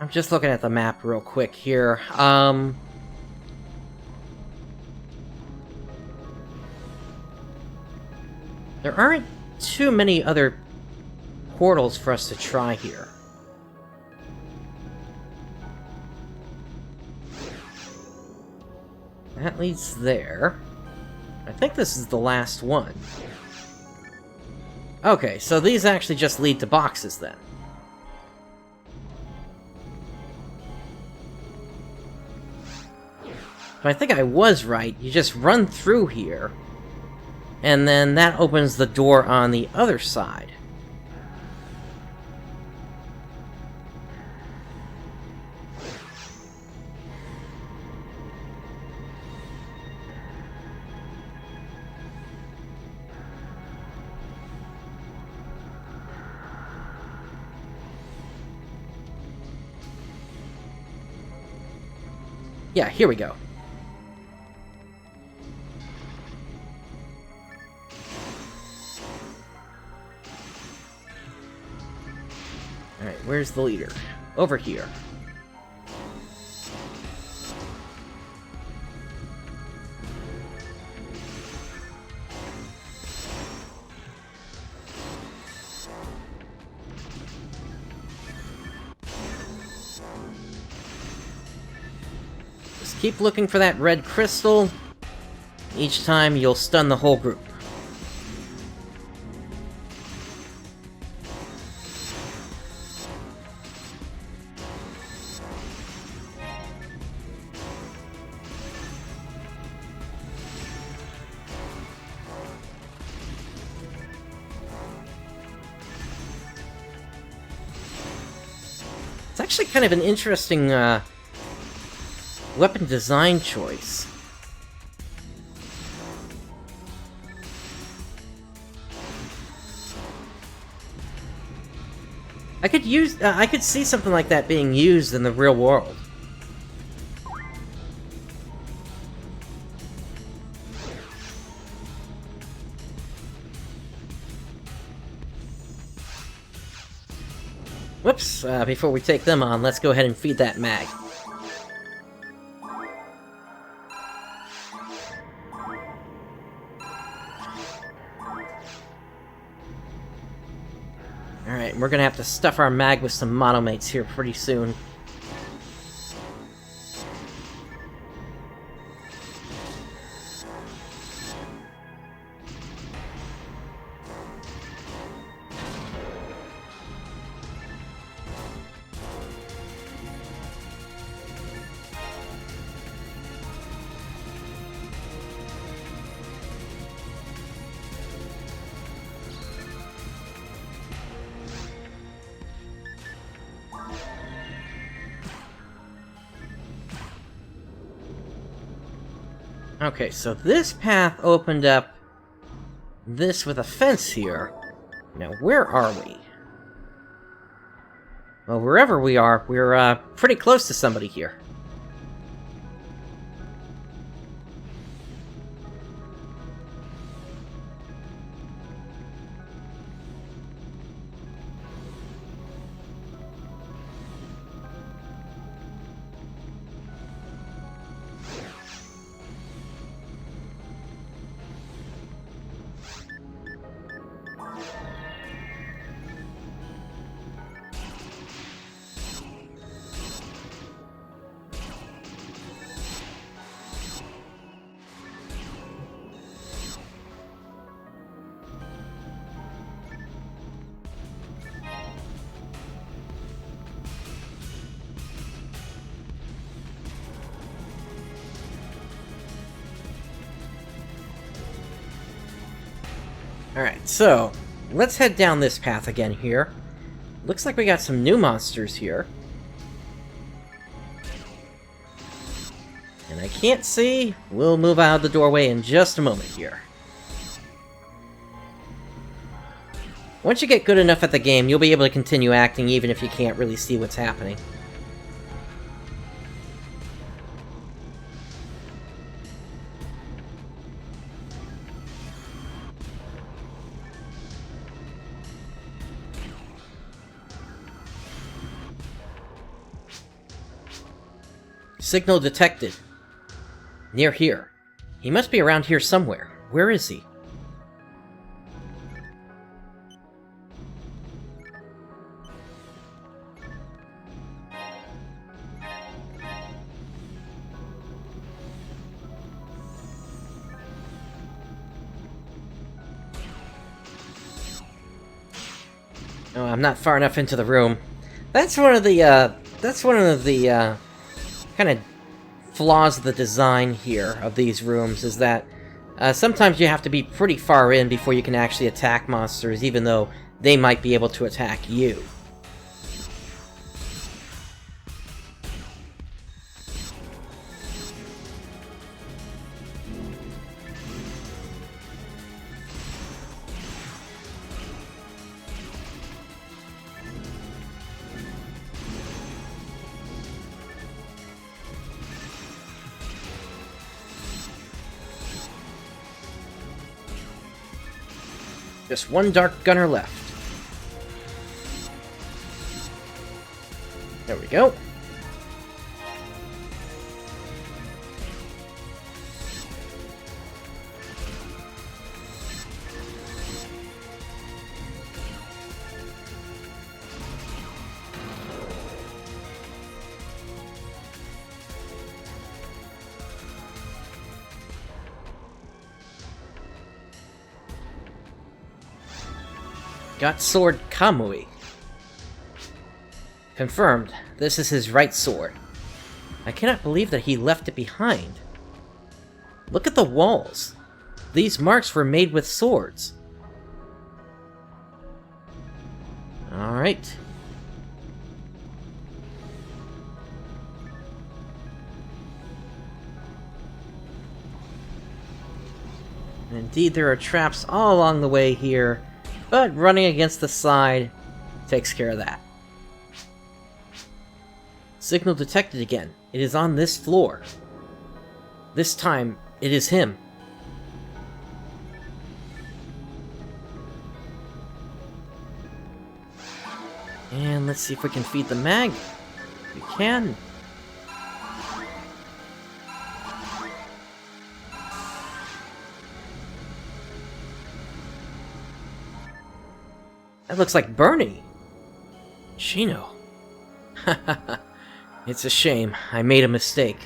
I'm just looking at the map real quick here. There aren't too many other portals for us to try here. That leads there. I think this is the last one. Okay, so these actually just lead to boxes then. But I think I was right. You just run through here, and then that opens the door on the other side. Yeah, here we go. Alright, where's the leader? Over here. Just keep looking for that red crystal. Each time you'll stun the whole group. It's actually kind of an interesting, weapon design choice. I could see something like that being used in the real world. Whoops, before we take them on, let's go ahead and feed that mag. Alright, we're gonna have to stuff our mag with some monomates here pretty soon. Okay, so this path opened up this with a fence here. Now, where are we? Well, wherever we are, we're, pretty close to somebody here. Alright, so let's head down this path again here. Looks like we got some new monsters here. And I can't see. We'll move out of the doorway in just a moment here. Once you get good enough at the game, you'll be able to continue acting even if you can't really see what's happening. Signal detected. Near here. He must be around here somewhere. Where is he? Oh, I'm not far enough into the room. That's one of the kind of flaws of the design here of these rooms, is that sometimes you have to be pretty far in before you can actually attack monsters, even though they might be able to attack you. Just one Dark Gunner left. There we go. Got sword Kamui. Confirmed. This is his right sword. I cannot believe that he left it behind. Look at the walls. These marks were made with swords. Alright. Indeed, there are traps all along the way here. But running against the side takes care of that. Signal detected again. It is on this floor. This time, it is him. And let's see if we can feed the mag. We can. That looks like Bernie. Shino. Hahaha. It's a shame. I made a mistake.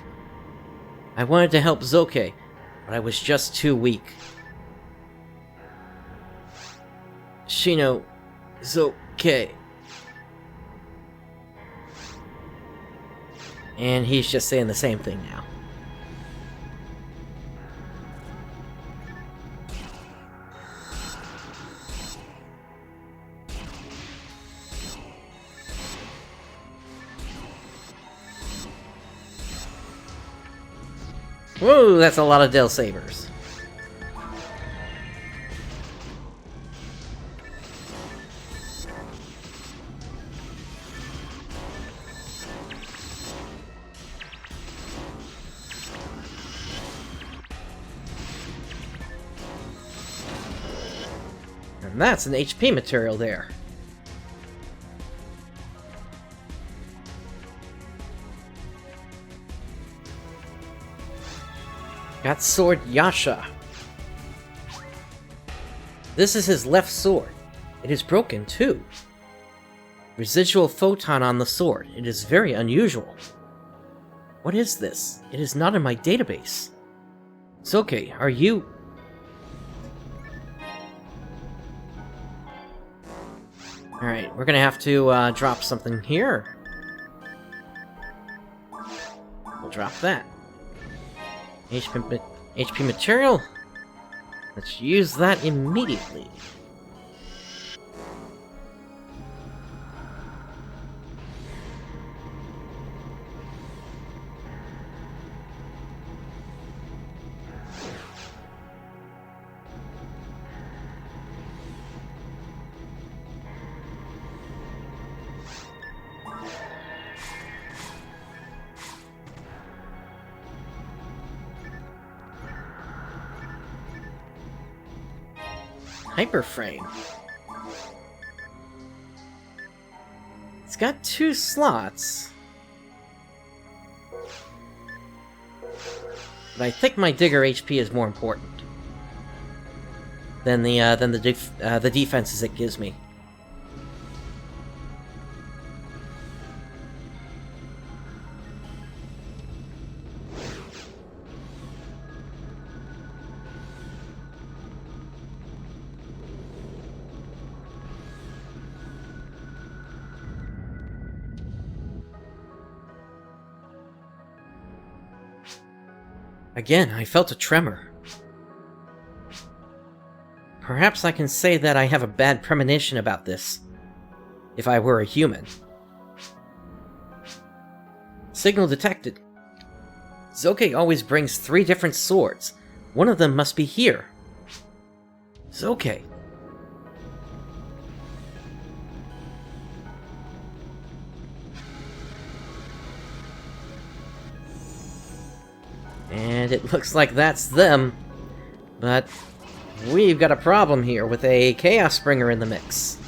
I wanted to help Zoke, but I was just too weak. Shino... Zoke... And he's just saying the same thing now. Whoa, that's a lot of Del Sabers. And that's an HP material there. Got sword Yasha. This is his left sword. It is broken too. Residual photon on the sword. It is very unusual. What is this? It is not in my database. Zoke, are you... Alright, we're gonna have to drop something here. We'll drop that. HP material. Let's use that immediately. Hyperframe. It's got 2 slots. But I think my Digger HP is more important than the defenses it gives me. Again, I felt a tremor. Perhaps I can say that I have a bad premonition about this, if I were a human. Signal detected. Zoke always brings 3 different swords. One of them must be here. Zoke. And it looks like that's them. But we've got a problem here with a Chaos Bringer in the mix.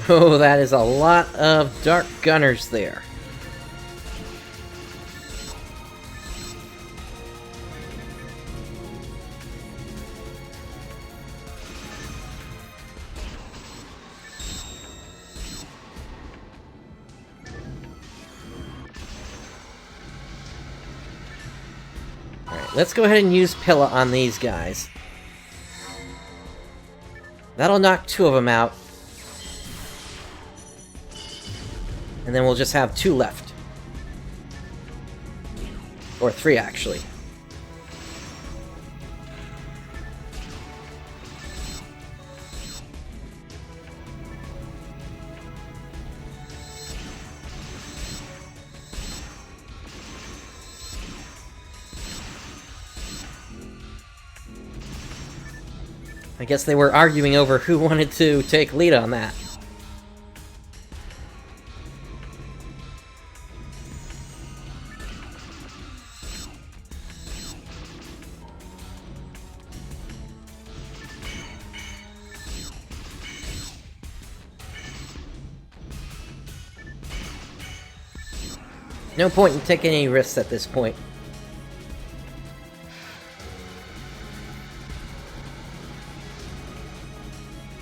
Oh, that is a lot of Dark Gunners there. Alright, let's go ahead and use Pilla on these guys. That'll knock 2 of them out. And then we'll just have 2 left. Or 3, actually. I guess they were arguing over who wanted to take lead on that. No point in taking any risks at this point.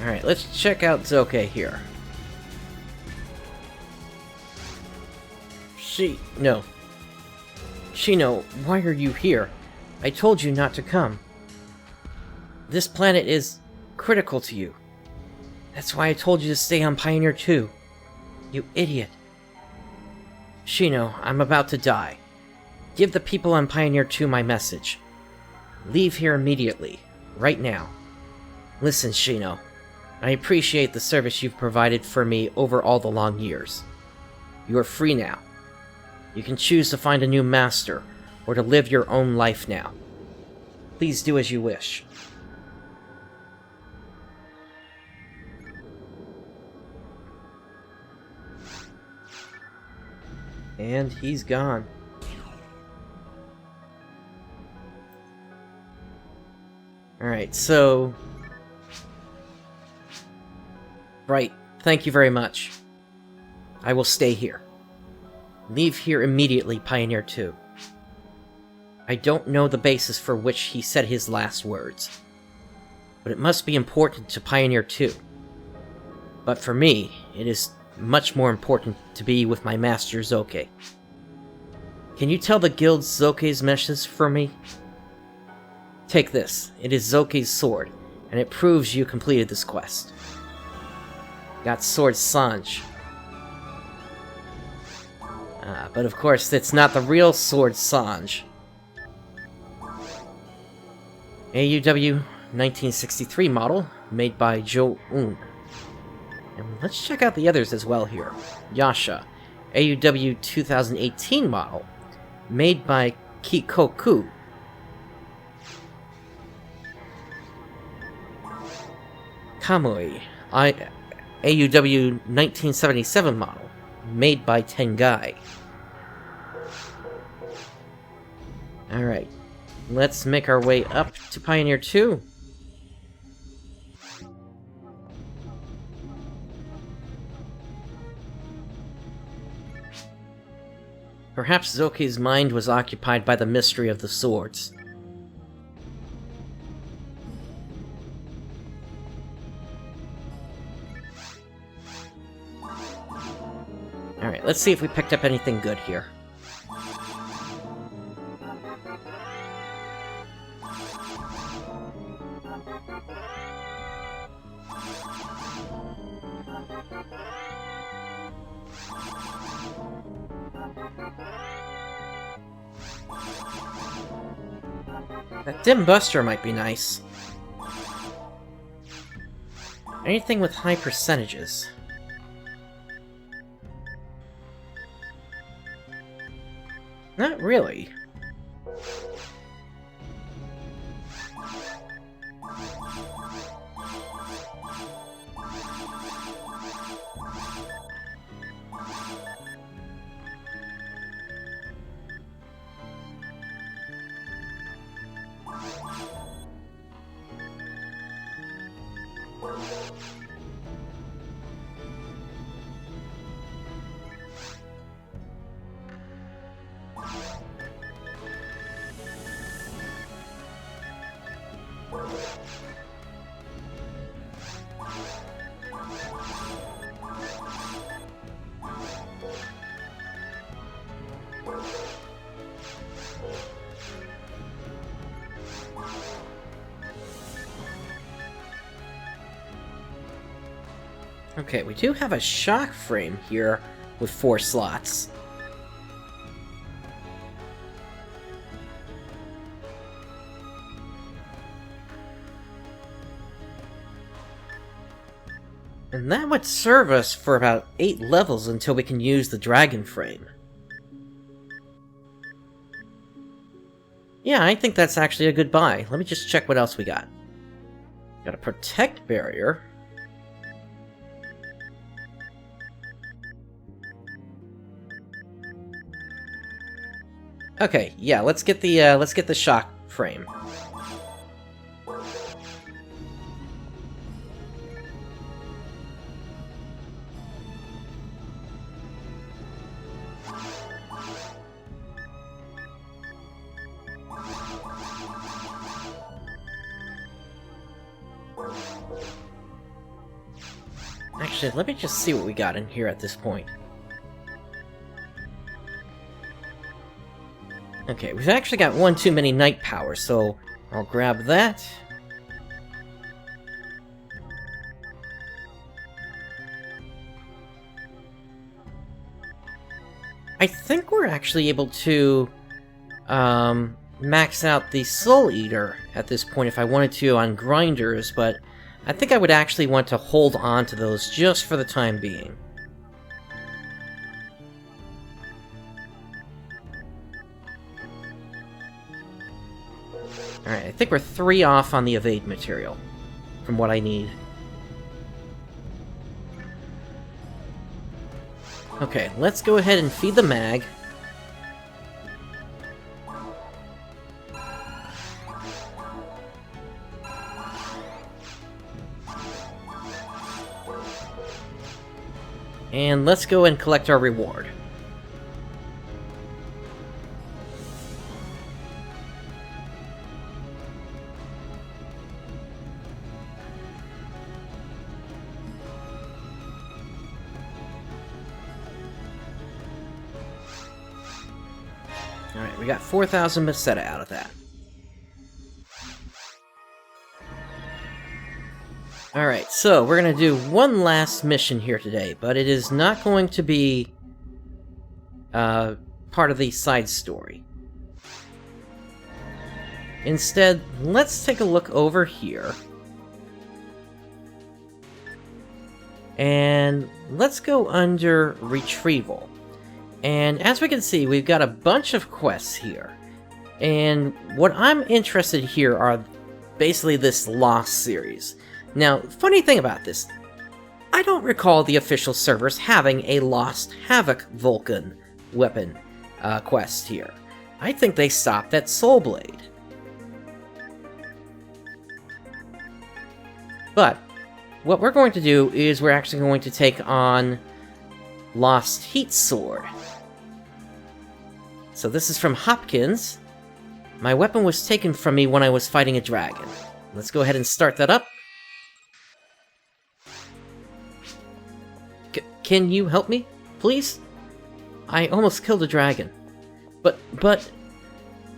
Alright, let's check out Zoke here. No. Shino, why are you here? I told you not to come. This planet is critical to you. That's why I told you to stay on Pioneer 2. You idiot. Shino, I'm about to die. Give the people on Pioneer 2 my message. Leave here immediately. Right now. Listen, Shino. I appreciate the service you've provided for me over all the long years. You are free now. You can choose to find a new master, or to live your own life now. Please do as you wish. And he's gone. Alright, so... Right, thank you very much. I will stay here. Leave here immediately, Pioneer 2. I don't know the basis for which he said his last words, but it must be important to Pioneer 2. But for me, it is much more important to be with my master Zoke. Can you tell the guild Zoke's message for me? Take this. It is Zoke's sword, and it proves you completed this quest. Got sword Sanj. But of course, it's not the real sword Sanj. AUW 1963 model, made by Jo-un. And let's check out the others as well here. Yasha, AUW 2018 model, made by Kikoku. Kamui, AUW 1977 model, made by Tengai. Alright, let's make our way up to Pioneer 2. Perhaps Zoke's mind was occupied by the mystery of the swords. Alright, let's see if we picked up anything good here. That dim buster might be nice. Anything with high percentages. Not really. Okay, we do have a shock frame here with 4 slots. And that would serve us for about 8 levels until we can use the dragon frame. Yeah, I think that's actually a good buy. Let me just check what else we got. Got a protect barrier. Okay, yeah, let's get the shock frame. Actually, let me just see what we got in here at this point. Okay, we've actually got one too many night power, so I'll grab that. I think we're actually able to max out the Soul Eater at this point if I wanted to on grinders, but I think I would actually want to hold on to those just for the time being. Alright, I think we're 3 off on the evade material from what I need. Okay, let's go ahead and feed the mag. And let's go and collect our reward. Alright, we got 4,000 Meseta out of that. Alright, so we're gonna do one last mission here today, but it is not going to be part of the side story. Instead, let's take a look over here. And let's go under Retrieval. And as we can see, we've got a bunch of quests here. And what I'm interested here are basically this Lost series. Now, funny thing about this, I don't recall the official servers having a Lost Havoc Vulcan weapon quest here. I think they stopped at Soulblade. But what we're going to do is we're actually going to take on Lost Heat Sword. So this is from Hopkins. My weapon was taken from me when I was fighting a dragon. Let's go ahead and start that up. Can you help me, please? I almost killed a dragon. But...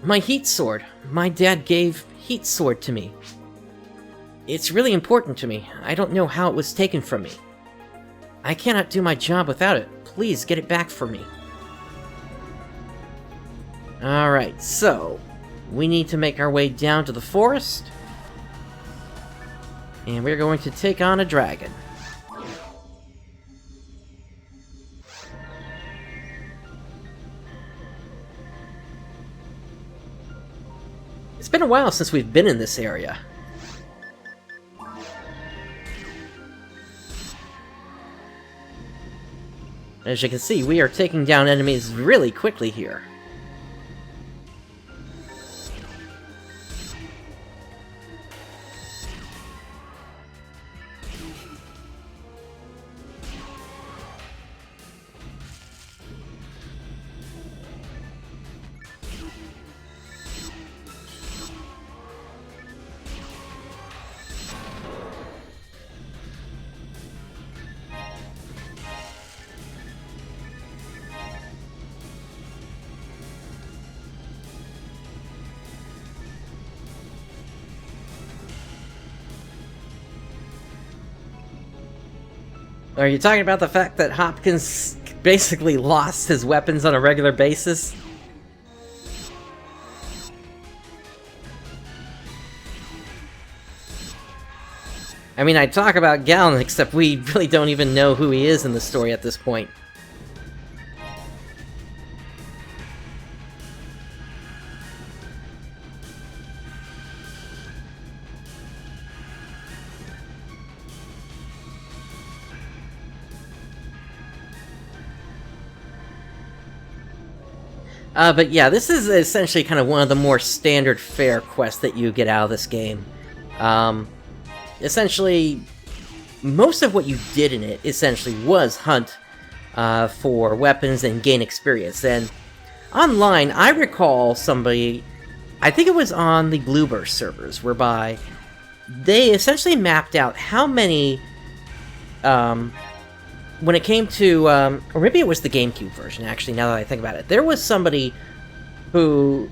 my heat sword. My dad gave heat sword to me. It's really important to me. I don't know how it was taken from me. I cannot do my job without it. Please get it back for me. Alright, so... we need to make our way down to the forest. And we're going to take on a dragon. It's been a while since we've been in this area. As you can see, we are taking down enemies really quickly here. Are you talking about the fact that Hopkins basically lost his weapons on a regular basis? I mean, I talk about Galen, except we really don't even know who he is in the story at this point. But yeah, this is essentially kind of one of the more standard fare quests that you get out of this game. Essentially, most of what you did in it, essentially, was hunt for weapons and gain experience. And online, I recall somebody, I think it was on the Blueburst servers, whereby they essentially mapped out how many, when it came to, or maybe it was the GameCube version, actually, now that I think about it. There was somebody who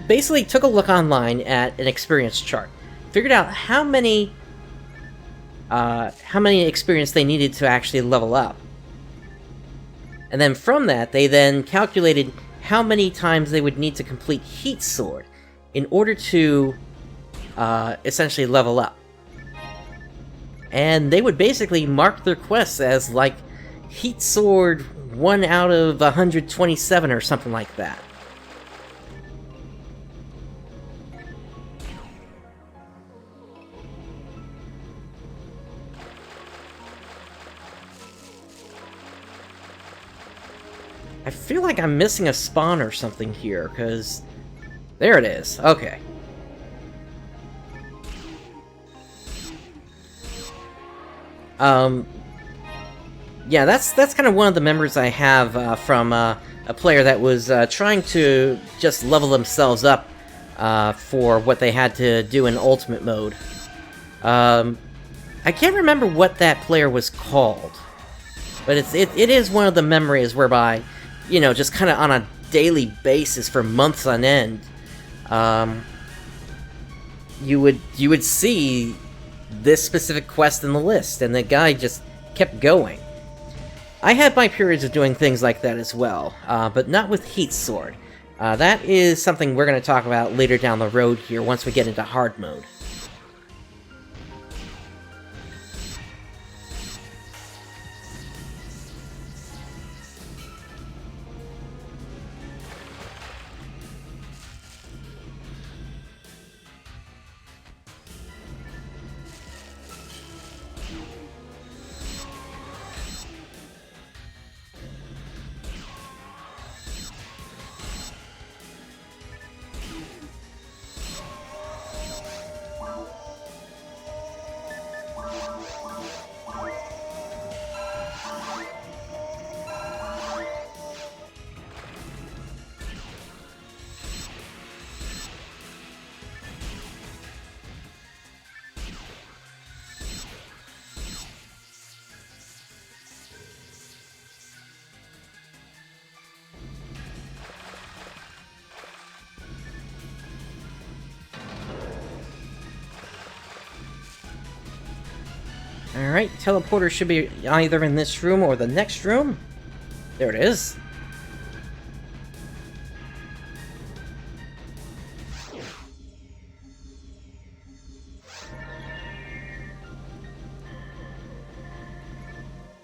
basically took a look online at an experience chart, figured out how many experience they needed to actually level up. And then from that, they then calculated how many times they would need to complete Heat Sword in order to essentially level up. And they would basically mark their quests as, like, Heat Sword 1 out of 127 or something like that. I feel like I'm missing a spawn or something here, because... there it is. Okay. Yeah, that's kind of one of the memories I have from a player that was trying to just level themselves up for what they had to do in Ultimate Mode. I can't remember what that player was called, but it is one of the memories whereby, you know, just kind of on a daily basis for months on end, you would see this specific quest in the list, and the guy just kept going. I had my periods of doing things like that as well, but not with Heat Sword. That is something we're going to talk about later down the road here, once we get into hard mode. Alright, teleporter should be either in this room or the next room. There it is.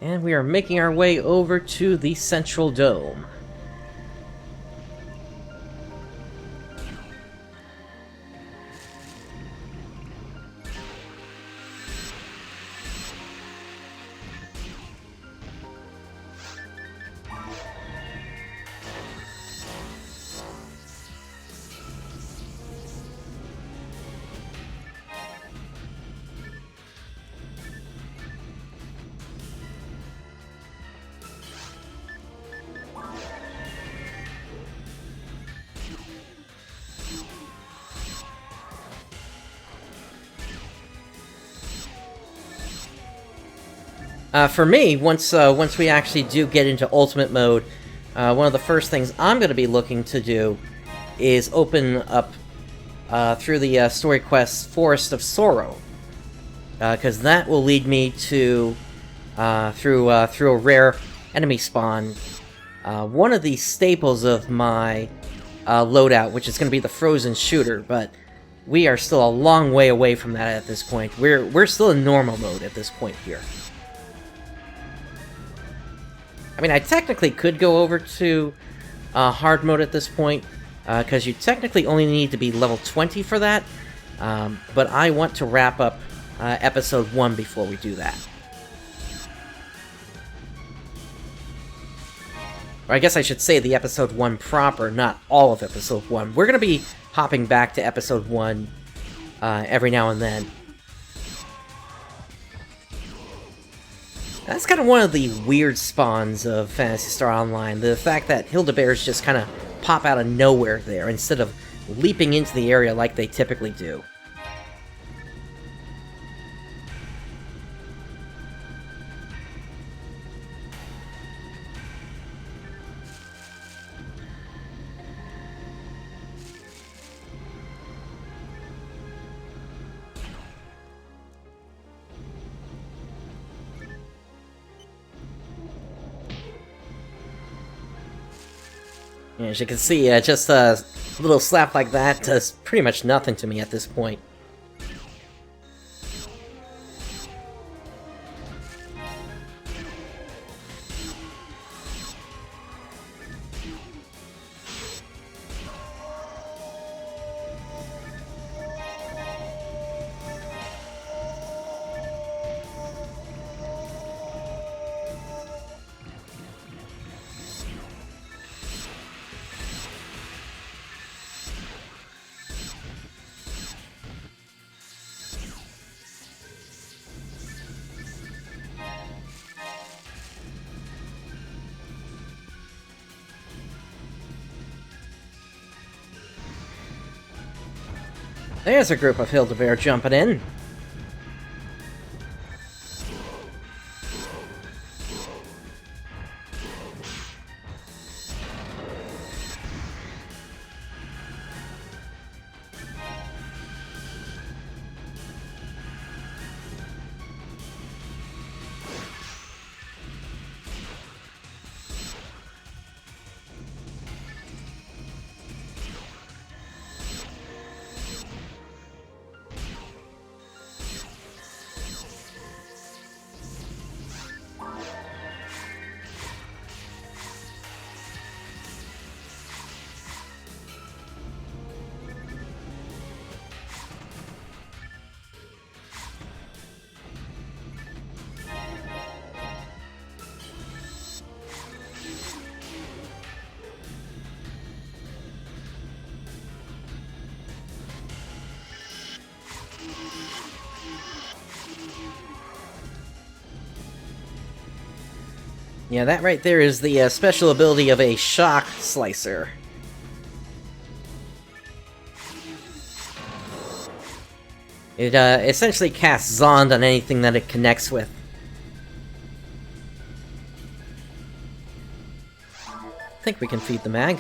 And we are making our way over to the central dome. For me, once we actually do get into Ultimate Mode, one of the first things I'm going to be looking to do is open up through the story quest Forest of Sorrow, because that will lead me to through a rare enemy spawn, one of the staples of my loadout, which is going to be the Frozen Shooter. But we are still a long way away from that at this point. We're still in normal mode at this point here. I mean, I technically could go over to hard mode at this point, because you technically only need to be level 20 for that, but I want to wrap up Episode 1 before we do that. Or I guess I should say the Episode 1 proper, not all of Episode 1. We're going to be hopping back to Episode 1 every now and then. That's kind of one of the weird spawns of Phantasy Star Online, the fact that Hildebears just kind of pop out of nowhere there, instead of leaping into the area like they typically do. As you can see, just a little slap like that does pretty much nothing to me at this point. There's a group of Hildebeer jumping in. Yeah, that right there is the special ability of a Shock Slicer. It essentially casts Zond on anything that it connects with. I think we can feed the mag.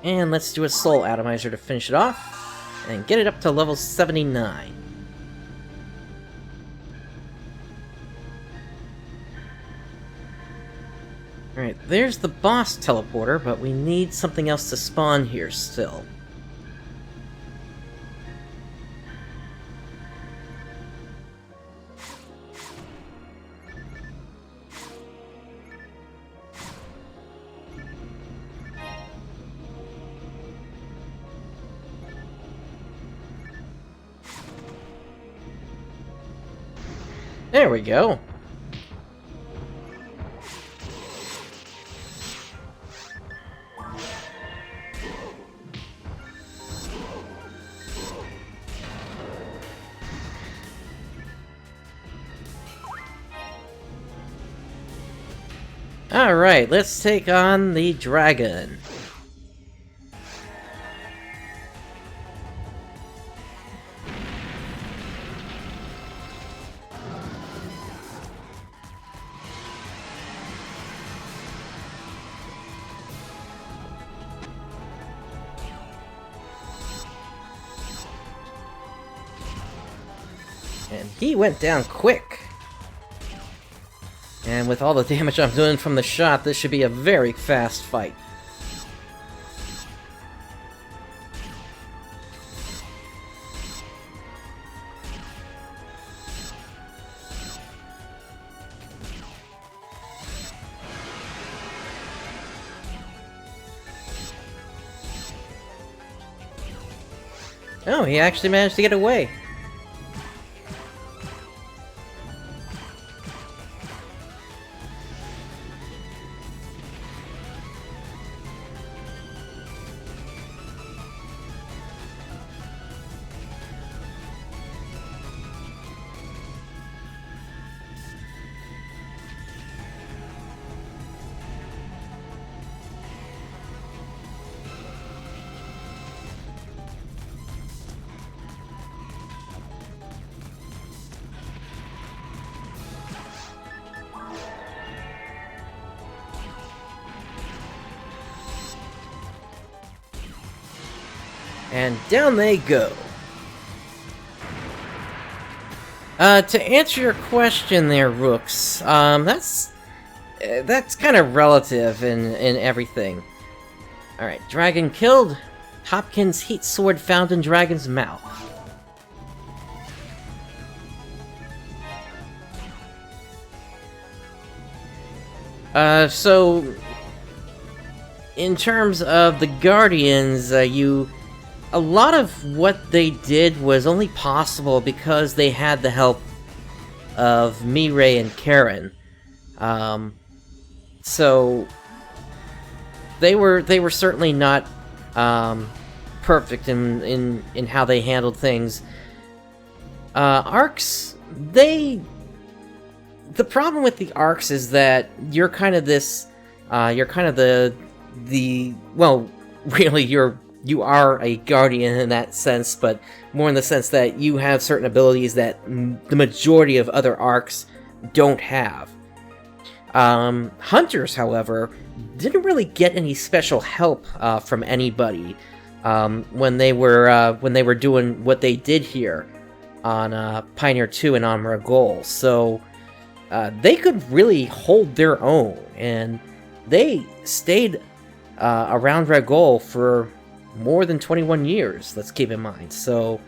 And let's do a Soul Atomizer to finish it off, and get it up to level 79. Alright, there's the boss teleporter, but we need something else to spawn here still. There we go. Alright, let's take on the dragon. And he went down quick. And with all the damage I'm doing from the shot, this should be a very fast fight. Oh, he actually managed to get away. And down they go. To answer your question there, Rooks, that's kind of relative in everything. Alright, dragon killed. Hopkins' heat sword found in dragon's mouth. So in terms of the Guardians, a lot of what they did was only possible because they had the help of Mireille and Karen. So they were certainly not perfect in how they handled things. Arcs, the problem with the arcs is that you're kind of the well, really, you are a guardian in that sense, but more in the sense that you have certain abilities that the majority of other arcs don't have. Hunters, however, didn't really get any special help from anybody when they were doing what they did here on Pioneer 2 and on Ragol. So they could really hold their own, and they stayed around Ragol for more than 21 years, let's keep in mind. So,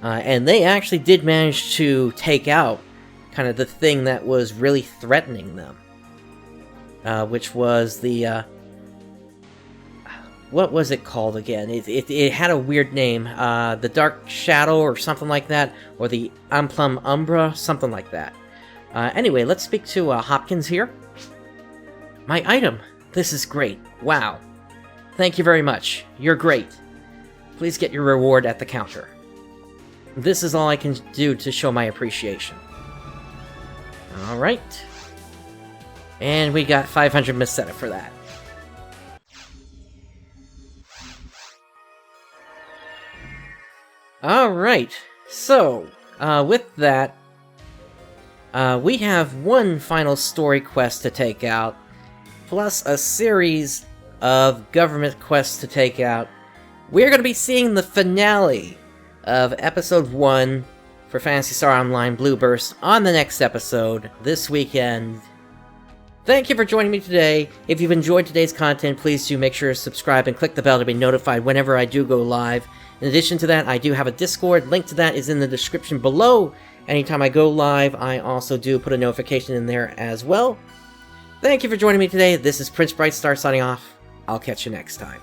and they actually did manage to take out kind of the thing that was really threatening them, which was the, what was it called again? It had a weird name, the Dark Shadow or something like that, or the Amplum Umbra, something like that. Anyway, let's speak to Hopkins here. My item! This is great. Wow. Thank you very much. You're great. Please get your reward at the counter. This is all I can do to show my appreciation. Alright. And we got 500 Meseta for that. Alright. So, with that, we have one final story quest to take out, plus a series of government quests to take out. We're going to be seeing the finale of Episode 1 for Phantasy Star Online Blue Burst on the next episode, this weekend. Thank you for joining me today. If you've enjoyed today's content, please do make sure to subscribe and click the bell to be notified whenever I do go live. In addition to that, I do have a Discord. Link to that is in the description below. Anytime I go live, I also do put a notification in there as well. Thank you for joining me today. This is PrinceBrightstar signing off. I'll catch you next time.